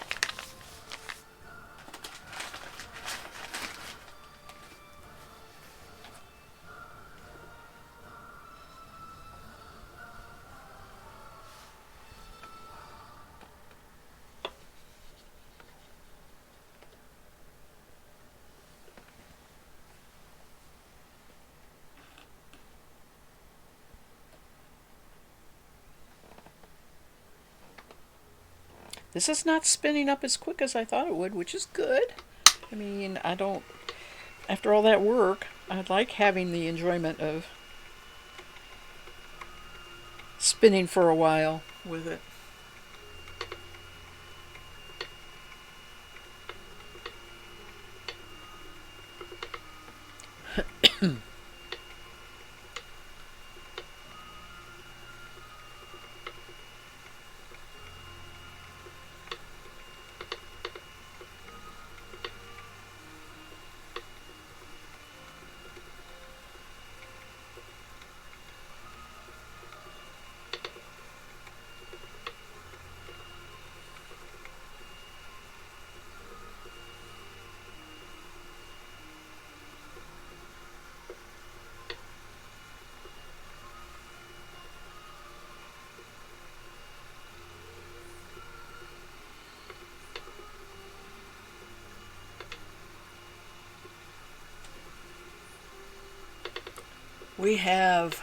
Speaker 1: This is not spinning up as quick as I thought it would, which is good. I mean, I don't, after all that work, I'd like having the enjoyment of spinning for a while with it. We have,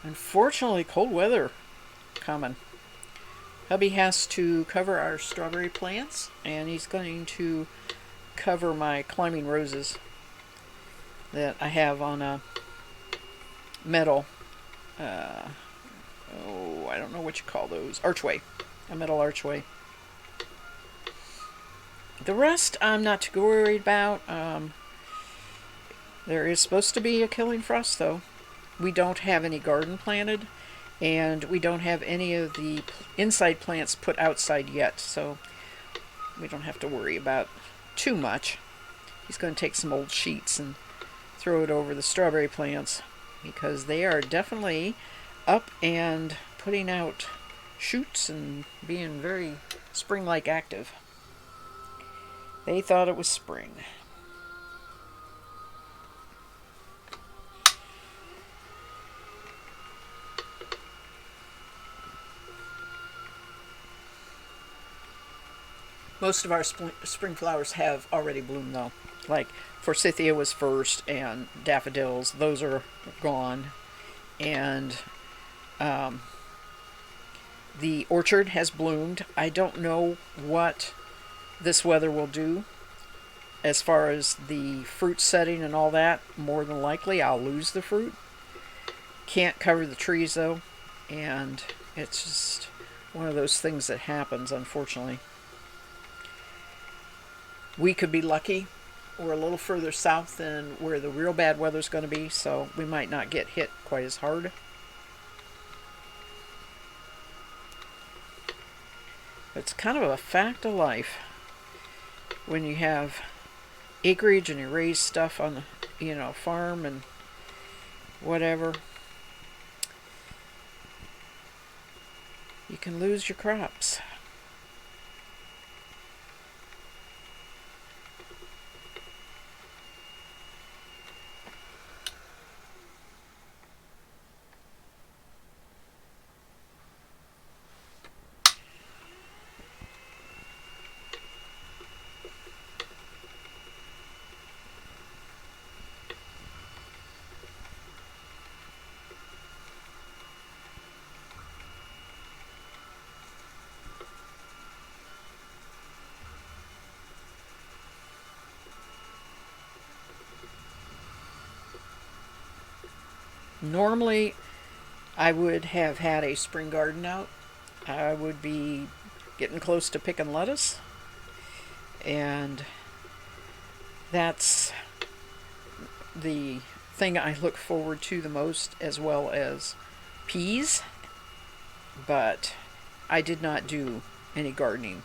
Speaker 1: unfortunately, cold weather coming. Hubby has to cover our strawberry plants, and he's going to cover my climbing roses that I have on a metal, uh, oh, I don't know what you call those, archway, a metal archway. The rest I'm not too worried about. There is supposed to be a killing frost, though. We don't have any garden planted, and we don't have any of the inside plants put outside yet, so we don't have to worry about too much. He's going to take some old sheets and throw it over the strawberry plants because they are definitely up and putting out shoots and being very spring-like active. They thought it was spring. Most of our spring flowers have already bloomed, though. Like forsythia was first, and daffodils, those are gone. And um, the orchard has bloomed. I don't know what this weather will do as far as the fruit setting and all that. More than likely, I'll lose the fruit. Can't cover the trees, though. And it's just one of those things that happens, unfortunately. We could be lucky. We're a little further south than where the real bad weather's going to be, so we might not get hit quite as hard. It's kind of a fact of life when you have acreage and you raise stuff on the farm and whatever. You can lose your crops. Normally, I would have had a spring garden out. I would be getting close to picking lettuce, and that's the thing I look forward to the most, as well as peas. But I did not do any gardening,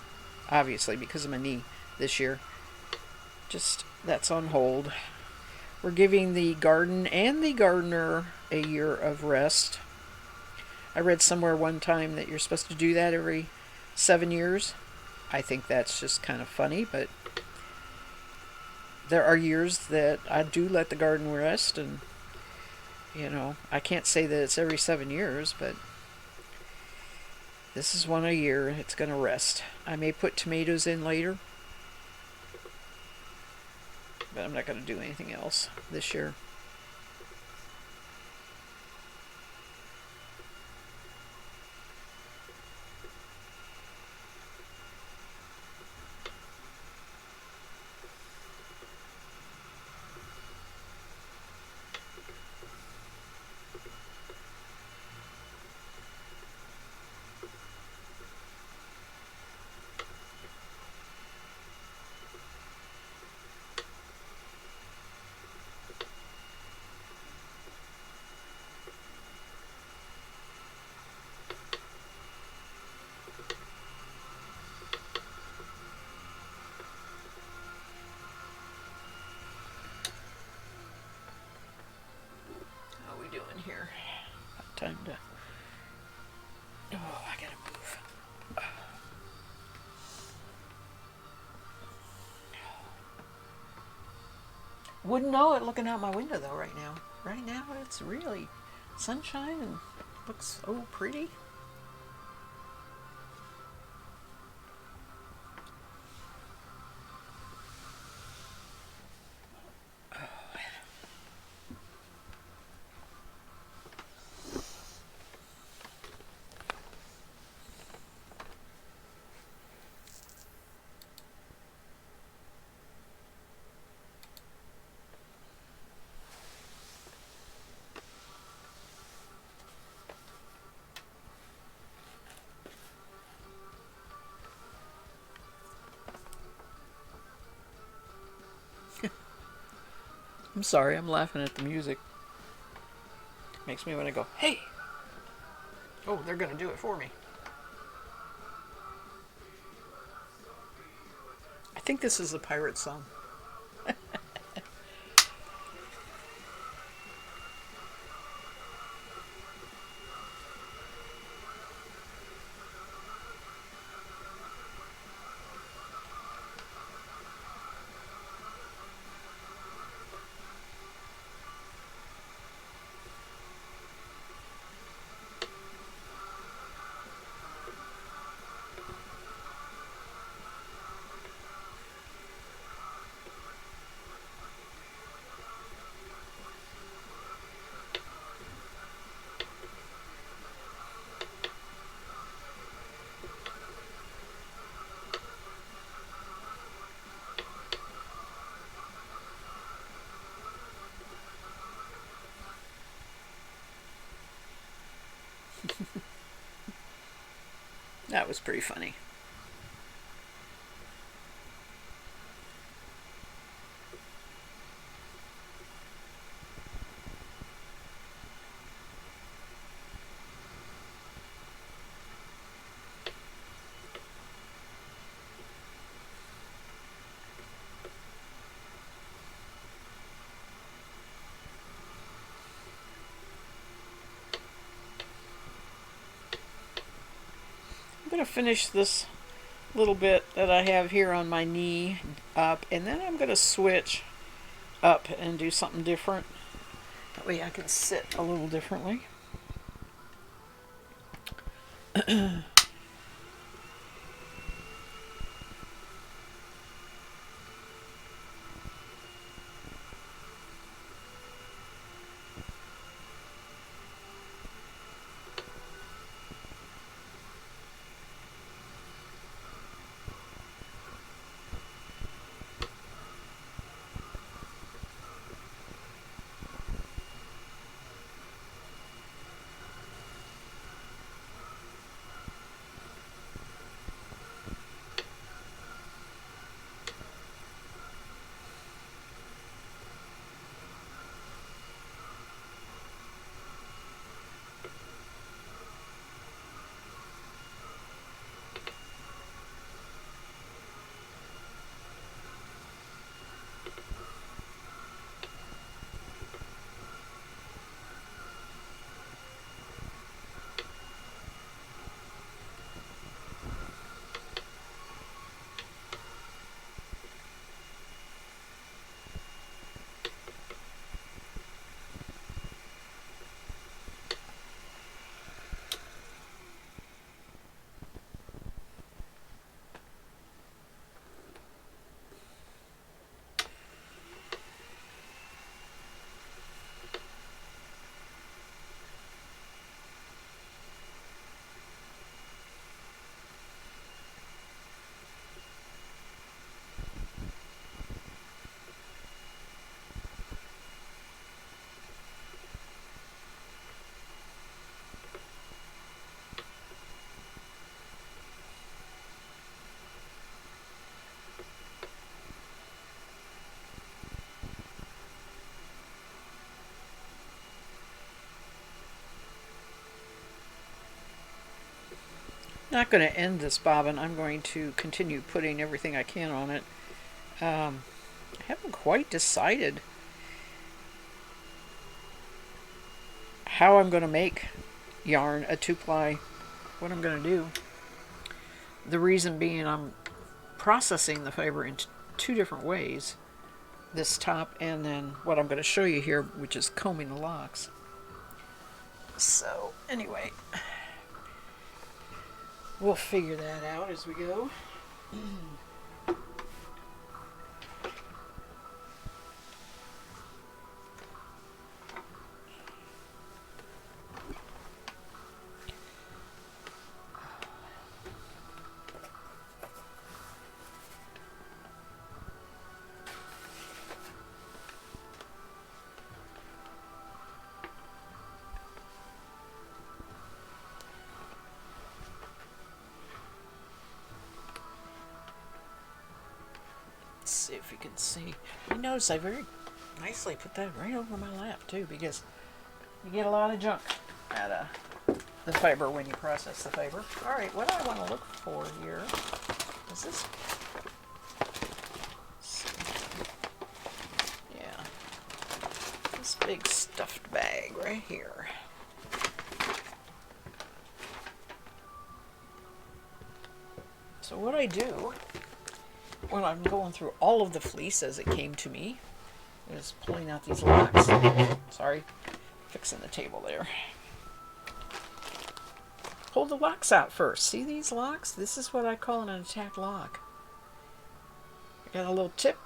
Speaker 1: obviously, because of my knee this year. Just that's on hold. We're giving the garden and the gardener a year of rest. I read somewhere one time that you're supposed to do that every 7 years. I think that's just kind of funny, but there are years that I do let the garden rest, and I can't say that it's every 7 years, but this is one a year. It's going to rest. I may put tomatoes in later, but I'm not going to do anything else this year. How are we doing here? Time to. Oh, I gotta move. Wouldn't know it looking out my window though right now. Right now it's really sunshine and looks so pretty. I'm sorry, I'm laughing at the music. Makes me want to go, hey! Oh, they're gonna do it for me. I think this is a pirate song. That was pretty funny. I'm going to finish this little bit that I have here on my knee up, and then I'm going to switch up and do something different. That way I can sit a little differently. not going to end this bobbin. I'm going to continue putting everything I can on it. I haven't quite decided how I'm going to make yarn a 2-ply, what I'm going to do. The reason being I'm processing the fiber in two different ways. This top and then what I'm going to show you here, which is combing the locks. So anyway, we'll figure that out as we go. Let's see if you can see. You notice I very nicely put that right over my lap too, because you get a lot of junk out of the fiber when you process the fiber. Alright, what I want to look for here is this. Yeah. This big stuffed bag right here. So what I do when I'm going through all of the fleece as it came to me is pulling out these locks. Sorry, fixing the table there. Pull the locks out first. See these locks? This is what I call an attack lock. I got a little tip.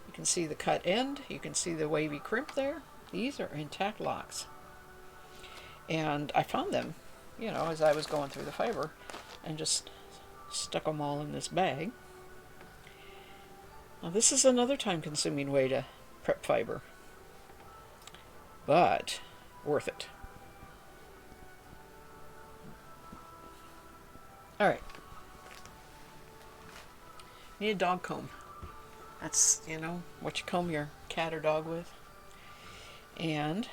Speaker 1: You can see the cut end. You can see the wavy crimp there. These are intact locks. And I found them, you know, as I was going through the fiber and just stuck them all in this bag. Now this is another time-consuming way to prep fiber, but worth it. Alright. Need a dog comb. That's, you know, what you comb your cat or dog with. And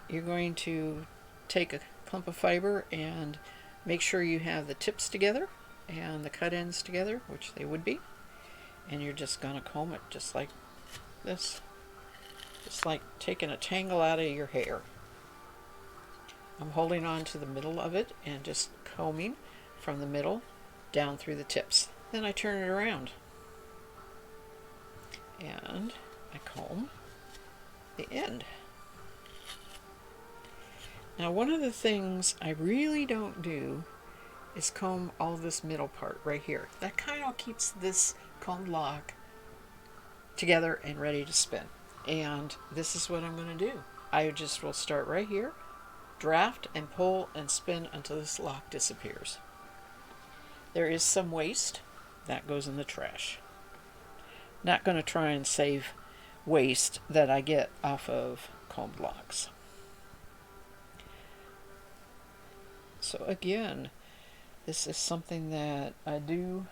Speaker 1: you're going to take a clump of fiber and make sure you have the tips together and the cut ends together, which they would be. And you're just going to comb it just like this. Just like taking a tangle out of your hair. I'm holding on to the middle of it and just combing from the middle down through the tips. Then I turn it around. And I comb the end. Now one of the things I really don't do is comb all this middle part right here. That kind of keeps this combed lock together and ready to spin. And this is what I'm going to do. I just will start right here, draft and pull and spin until this lock disappears. There is some waste that goes in the trash. Not going to try and save waste that I get off of combed locks. So again, this is something that I do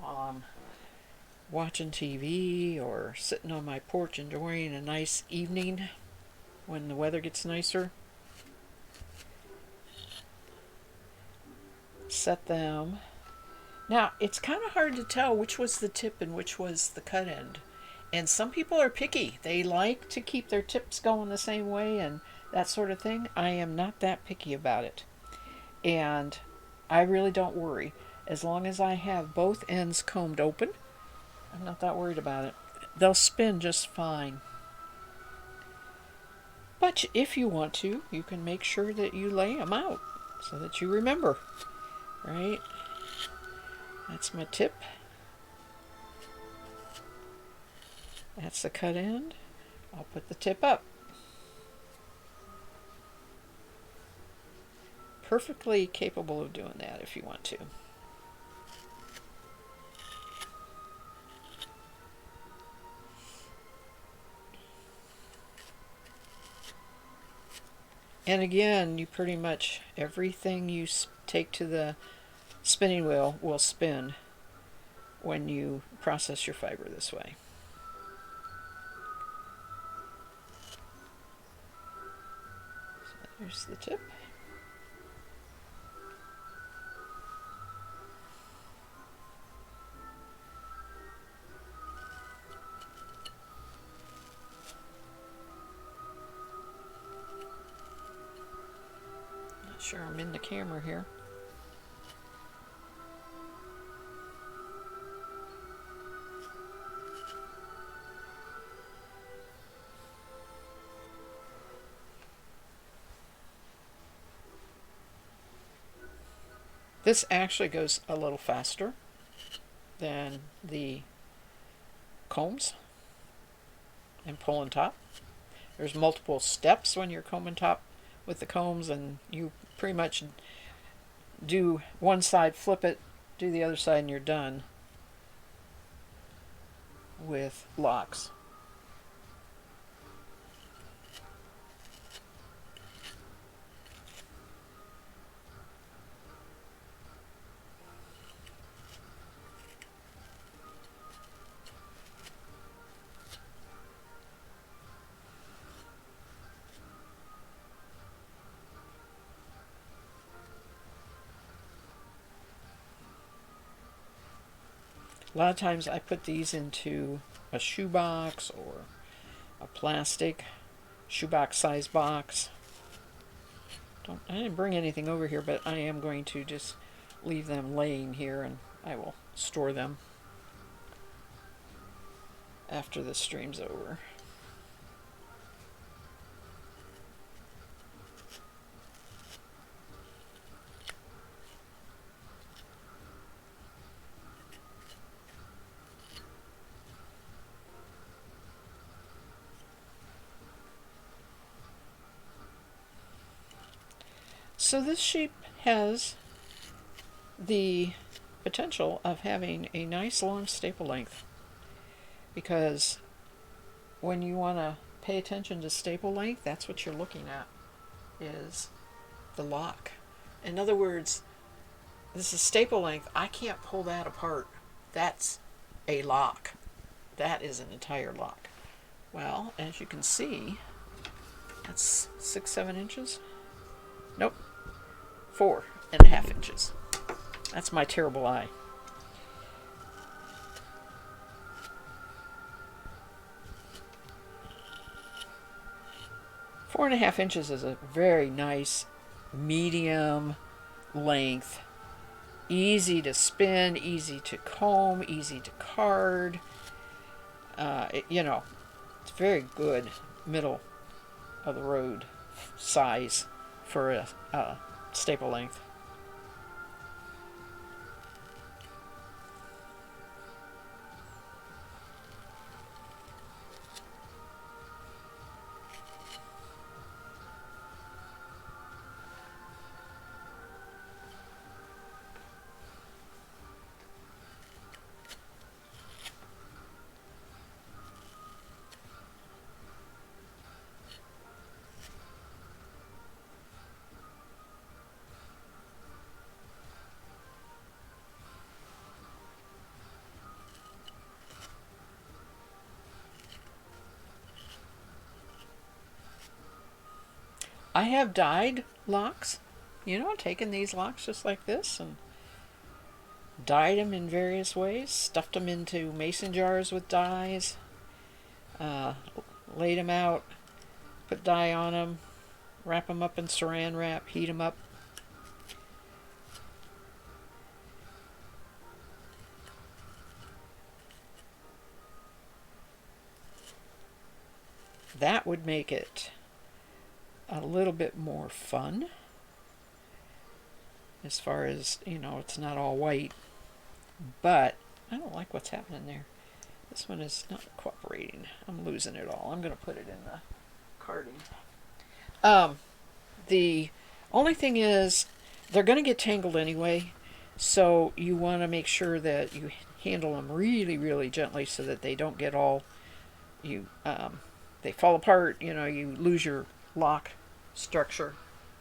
Speaker 1: while I'm watching TV or sitting on my porch enjoying a nice evening when the weather gets nicer. Set them. Now, it's kind of hard to tell which was the tip and which was the cut end. And some people are picky. They like to keep their tips going the same way and that sort of thing. I am not that picky about it. And I really don't worry. As long as I have both ends combed open, I'm not that worried about it. They'll spin just fine. But if you want to, you can make sure that you lay them out so that you remember. Right? That's my tip. That's the cut end. I'll put the tip up. Perfectly capable of doing that if you want to. And again, you pretty much, everything you take to the spinning wheel will spin when you process your fiber this way. So there's the tip. sure I'm in the camera here. This actually goes a little faster than the combs and pulling top. There's multiple steps when you're combing top with the combs, and you pretty much do one side, flip it, do the other side, and you're done with locks. A lot of times I put these into a shoebox or a plastic shoebox size box. I didn't bring anything over here, but I am going to just leave them laying here, and I will store them after the stream's over. So this sheep has the potential of having a nice long staple length, because when you want to pay attention to staple length, that's what you're looking at, is the lock. In other words, this is staple length. I can't pull that apart. That's a lock. That is an entire lock. Well, as you can see, that's 6-7 inches. Nope, 4.5 inches. That's my terrible eye. Four and a half inches is a very nice medium length. Easy to spin, easy to comb, easy to card. It's very good middle of the road size for a staple length. I have dyed locks, taken these locks just like this and dyed them in various ways, stuffed them into mason jars with dyes, laid them out, put dye on them, wrap them up in saran wrap, heat them up. That would make it a little bit more fun, as far as, it's not all white, but I don't like what's happening there. This one is not cooperating. I'm losing it all. I'm going to put it in the carding. The only thing is, they're going to get tangled anyway, so you want to make sure that you handle them really, really gently so that they don't get all, they fall apart, you lose your lock structure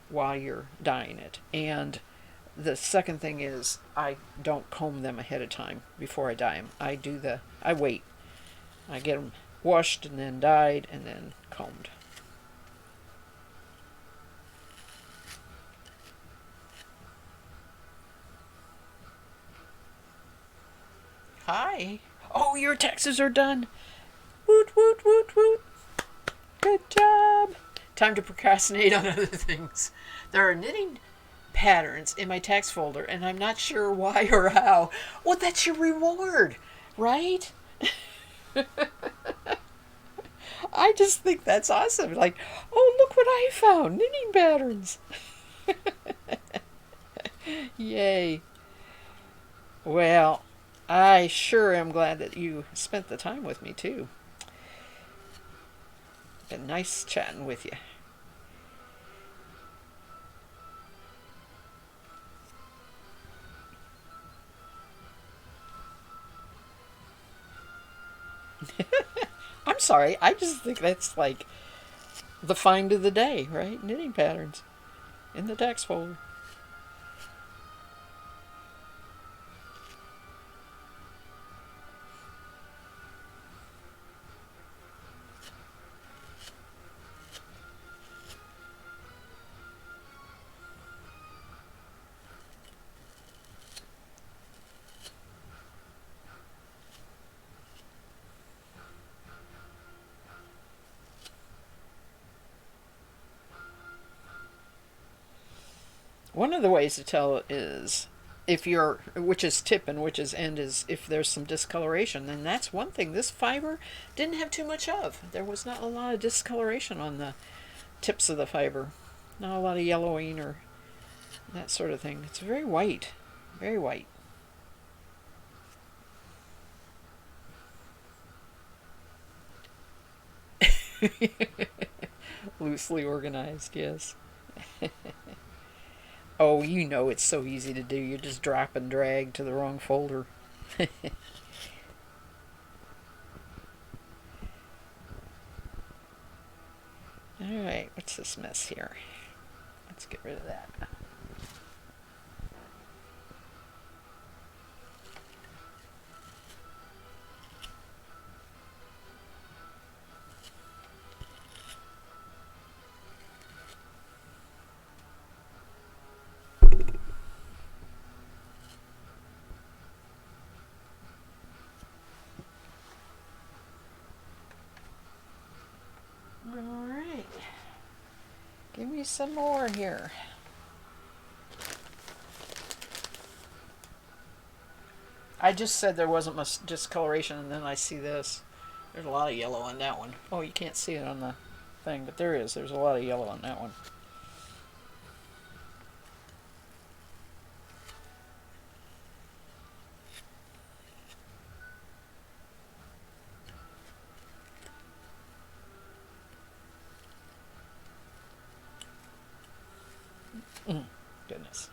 Speaker 1: while you're dyeing it. And the second thing is, I don't comb them ahead of time before I dye them. I wait. I get them washed and then dyed and then combed. Hi. Oh, your taxes are done. Woot, woot, woot, woot. Good job. Time to procrastinate on other things. There are knitting patterns in my text folder, and I'm not sure why or how. Well, that's your reward, right? I just think that's awesome. Like, oh, look what I found, knitting patterns. Yay. Well, I sure am glad that you spent the time with me, too. Been nice chatting with you. I'm sorry, I just think that's like the find of the day, right? Knitting patterns in the text folder. One of the ways to tell is if you're, which is tip and which is end, is if there's some discoloration. Then that's one thing. This fiber didn't have too much of. There was not a lot of discoloration on the tips of the fiber. Not a lot of yellowing or that sort of thing. It's very white. Very white. Loosely organized, yes. Oh, you know it's so easy to do. You just drop and drag to the wrong folder. Alright, what's this mess here? Let's get rid of that. Alright. Give me some more here. I just said there wasn't much discoloration, and then I see this. There's a lot of yellow on that one. Oh, you can't see it on the thing, but there is. There's a lot of yellow on that one. Goodness.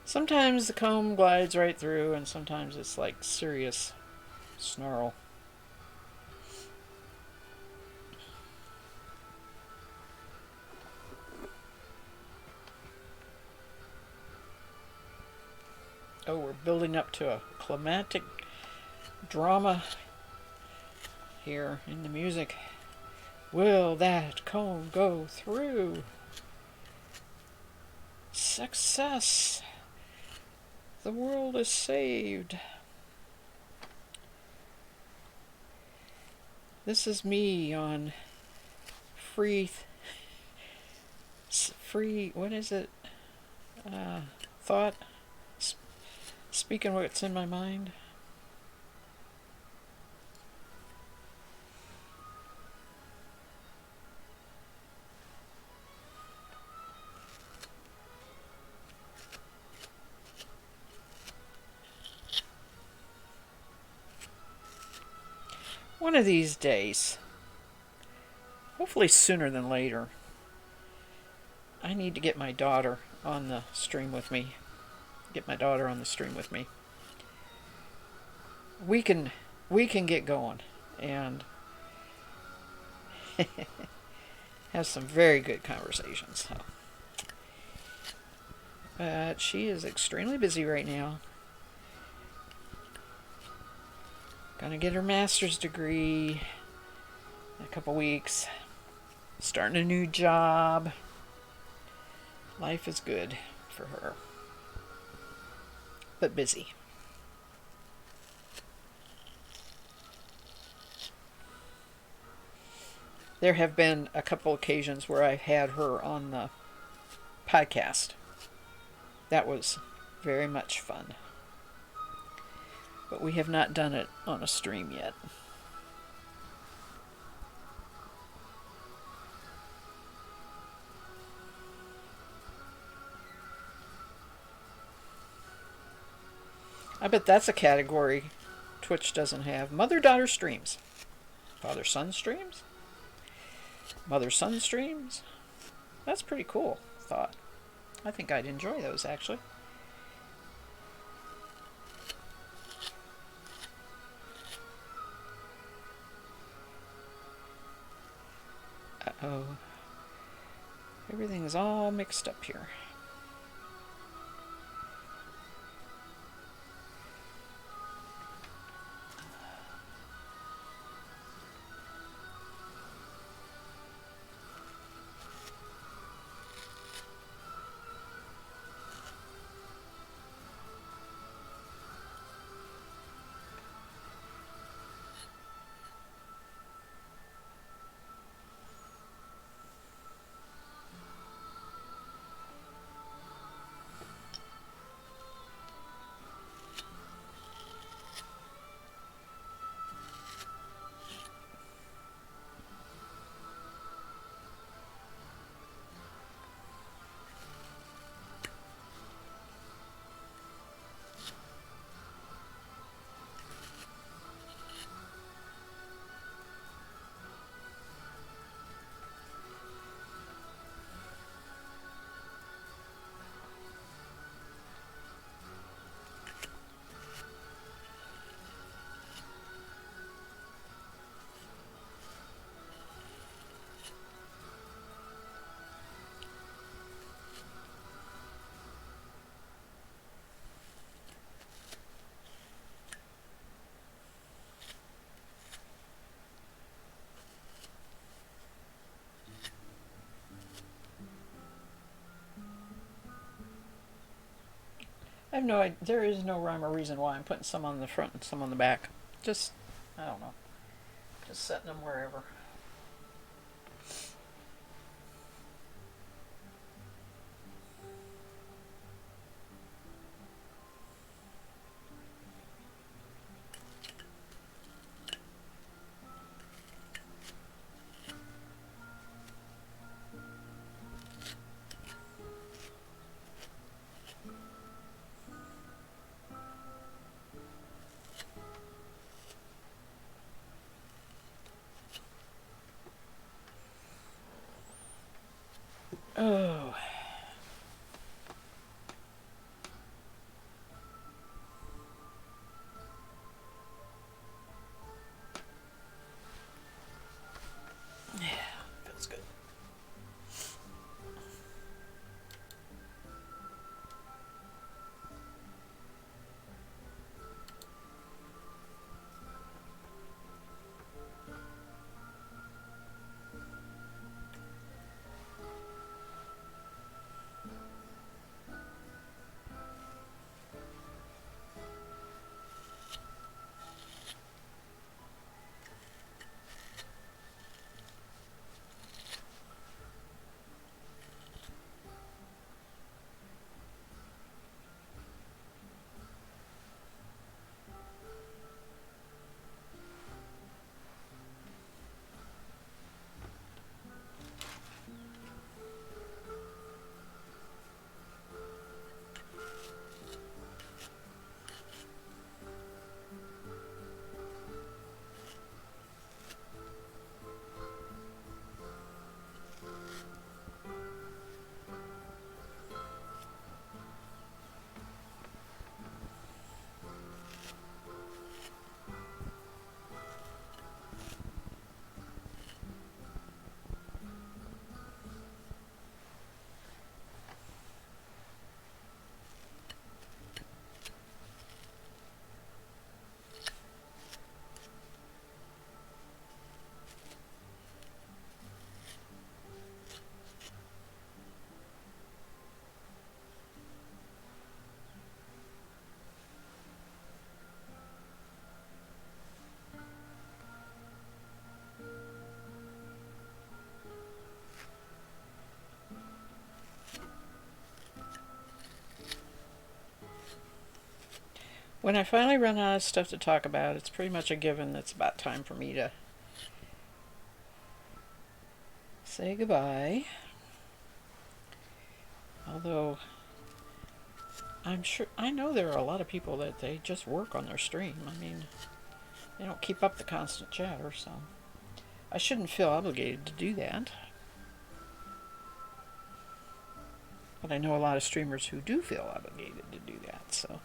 Speaker 1: Sometimes the comb glides right through, and sometimes it's like serious snarl. Oh, we're building up to a climatic drama here in the music. Will that comb go through? Success! The world is saved. This is me on free, what is it? Thought? Speaking what's in my mind. One of these days, hopefully sooner than later, I need to get my daughter on the stream with me. Get my daughter on the stream with me. We can get going and have some very good conversations. So But she is extremely busy right now. Gonna get her master's degree in a couple weeks. Starting a new job. Life is good for her. But busy. There have been a couple occasions where I've had her on the podcast. That was very much fun. But we have not done it on a stream yet. I bet that's a category Twitch doesn't have. Mother-daughter streams. Father-son streams? Mother-son streams? That's pretty cool, thought. I think I'd enjoy those, actually. Uh-oh. Everything is all mixed up here. I have no idea. There is no rhyme or reason why I'm putting some on the front and some on the back. Just, I don't know. Just setting them wherever. Oh. Yeah, feels good. When I finally run out of stuff to talk about, it's pretty much a given that's about time for me to say goodbye. Although, I know there are a lot of people that they just work on their stream. I mean, they don't keep up the constant chatter, so I shouldn't feel obligated to do that. But I know a lot of streamers who do feel obligated to do that, so.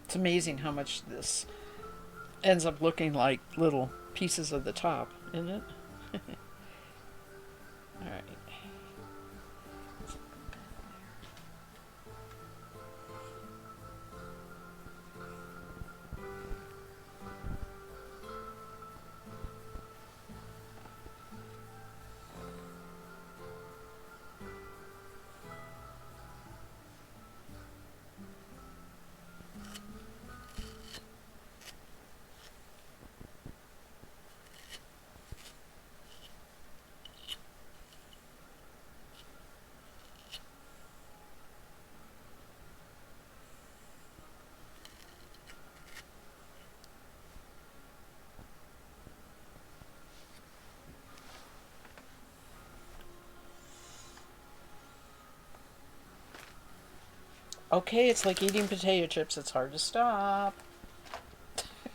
Speaker 1: It's amazing how much this ends up looking like little pieces of the top, isn't it? Alright. Okay, it's like eating potato chips. It's hard to stop.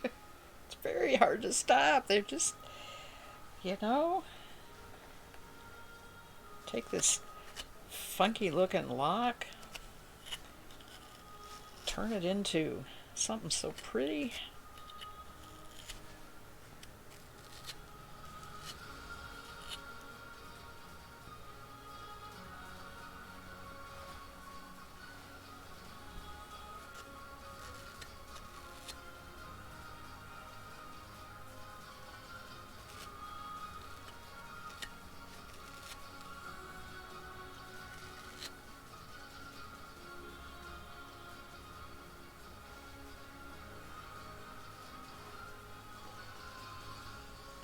Speaker 1: It's very hard to stop. They're just, you know, take this funky looking lock, turn it into something so pretty.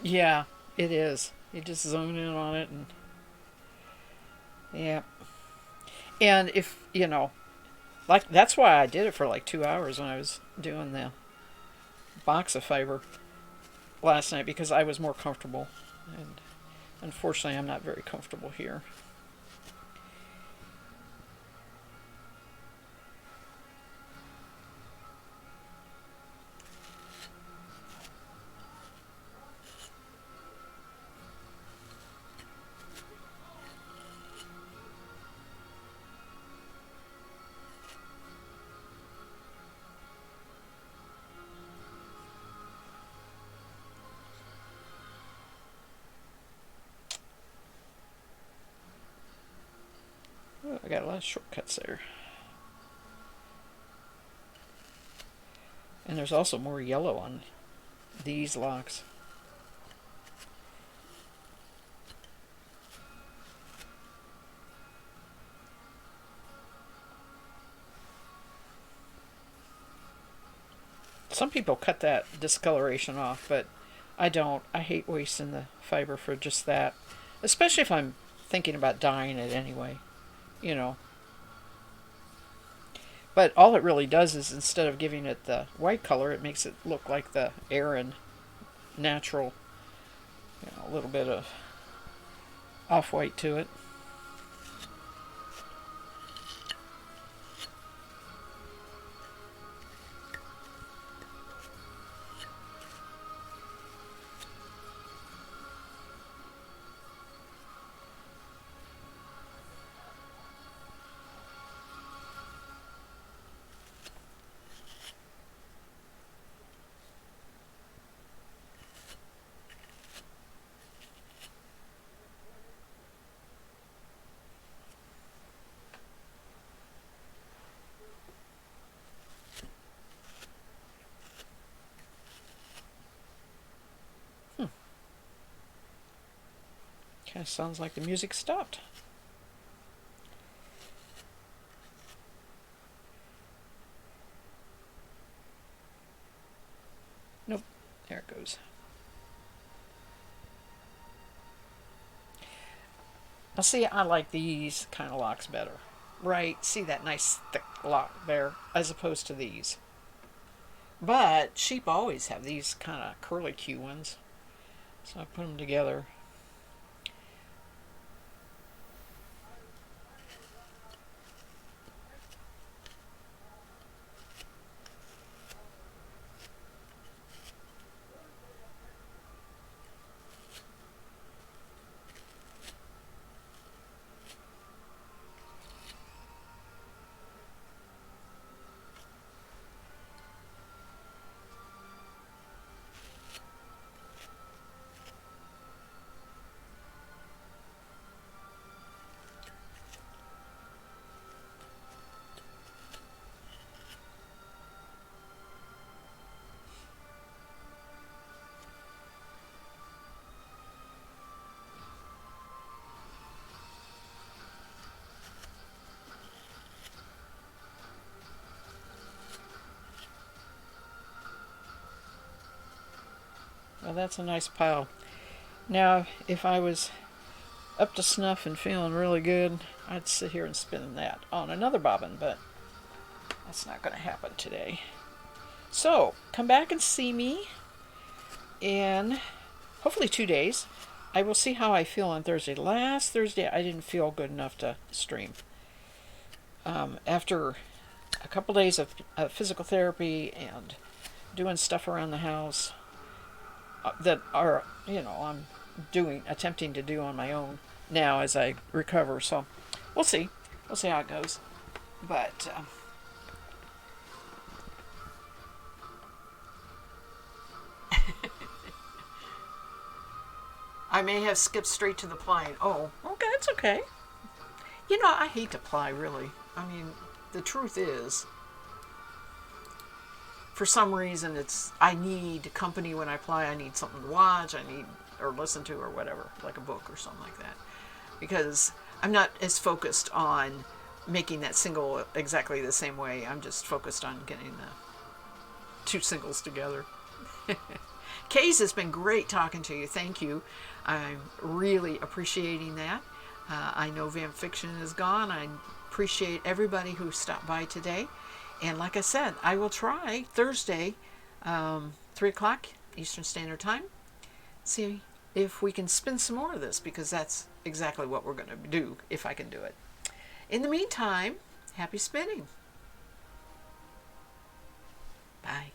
Speaker 1: Yeah, it is. You just zone in on it and yeah. And if, like that's why I did it for like 2 hours when I was doing the box of fiber last night because I was more comfortable. And unfortunately, I'm not very comfortable here. Oh, I got a lot of shortcuts there. And there's also more yellow on these locks. Some people cut that discoloration off, but I don't. I hate wasting the fiber for just that, especially if I'm thinking about dyeing it anyway, you know. But all it really does is instead of giving it the white color, it makes it look like the Aran natural, a little bit of off-white to it. Kind of sounds like the music stopped. Nope, there it goes. Now see, I like these kind of locks better. Right, see that nice thick lock there, as opposed to these. But sheep always have these kind of curly Q ones. So I put them together. Well, that's a nice pile. Now, if I was up to snuff and feeling really good, I'd sit here and spin that on another bobbin, but that's not going to happen today. So, come back and see me in hopefully 2 days. I will see how I feel on Thursday. Last Thursday, I didn't feel good enough to stream. After a couple days of physical therapy and doing stuff around the house that are, I'm attempting to do on my own now as I recover. So we'll see. We'll see how it goes. But I may have skipped straight to the plying. Oh, okay, that's okay. I hate to ply, really. I mean, the truth is, for some reason, I need company when I ply. I need something to watch. I need or listen to or whatever, like a book or something like that, because I'm not as focused on making that single exactly the same way. I'm just focused on getting the two singles together. Case, it's been great talking to you. Thank you. I'm really appreciating that. I know Van Fiction is gone. I appreciate everybody who stopped by today. And like I said, I will try Thursday, 3 o'clock Eastern Standard Time. See if we can spin some more of this, because that's exactly what we're going to do if I can do it. In the meantime, happy spinning. Bye.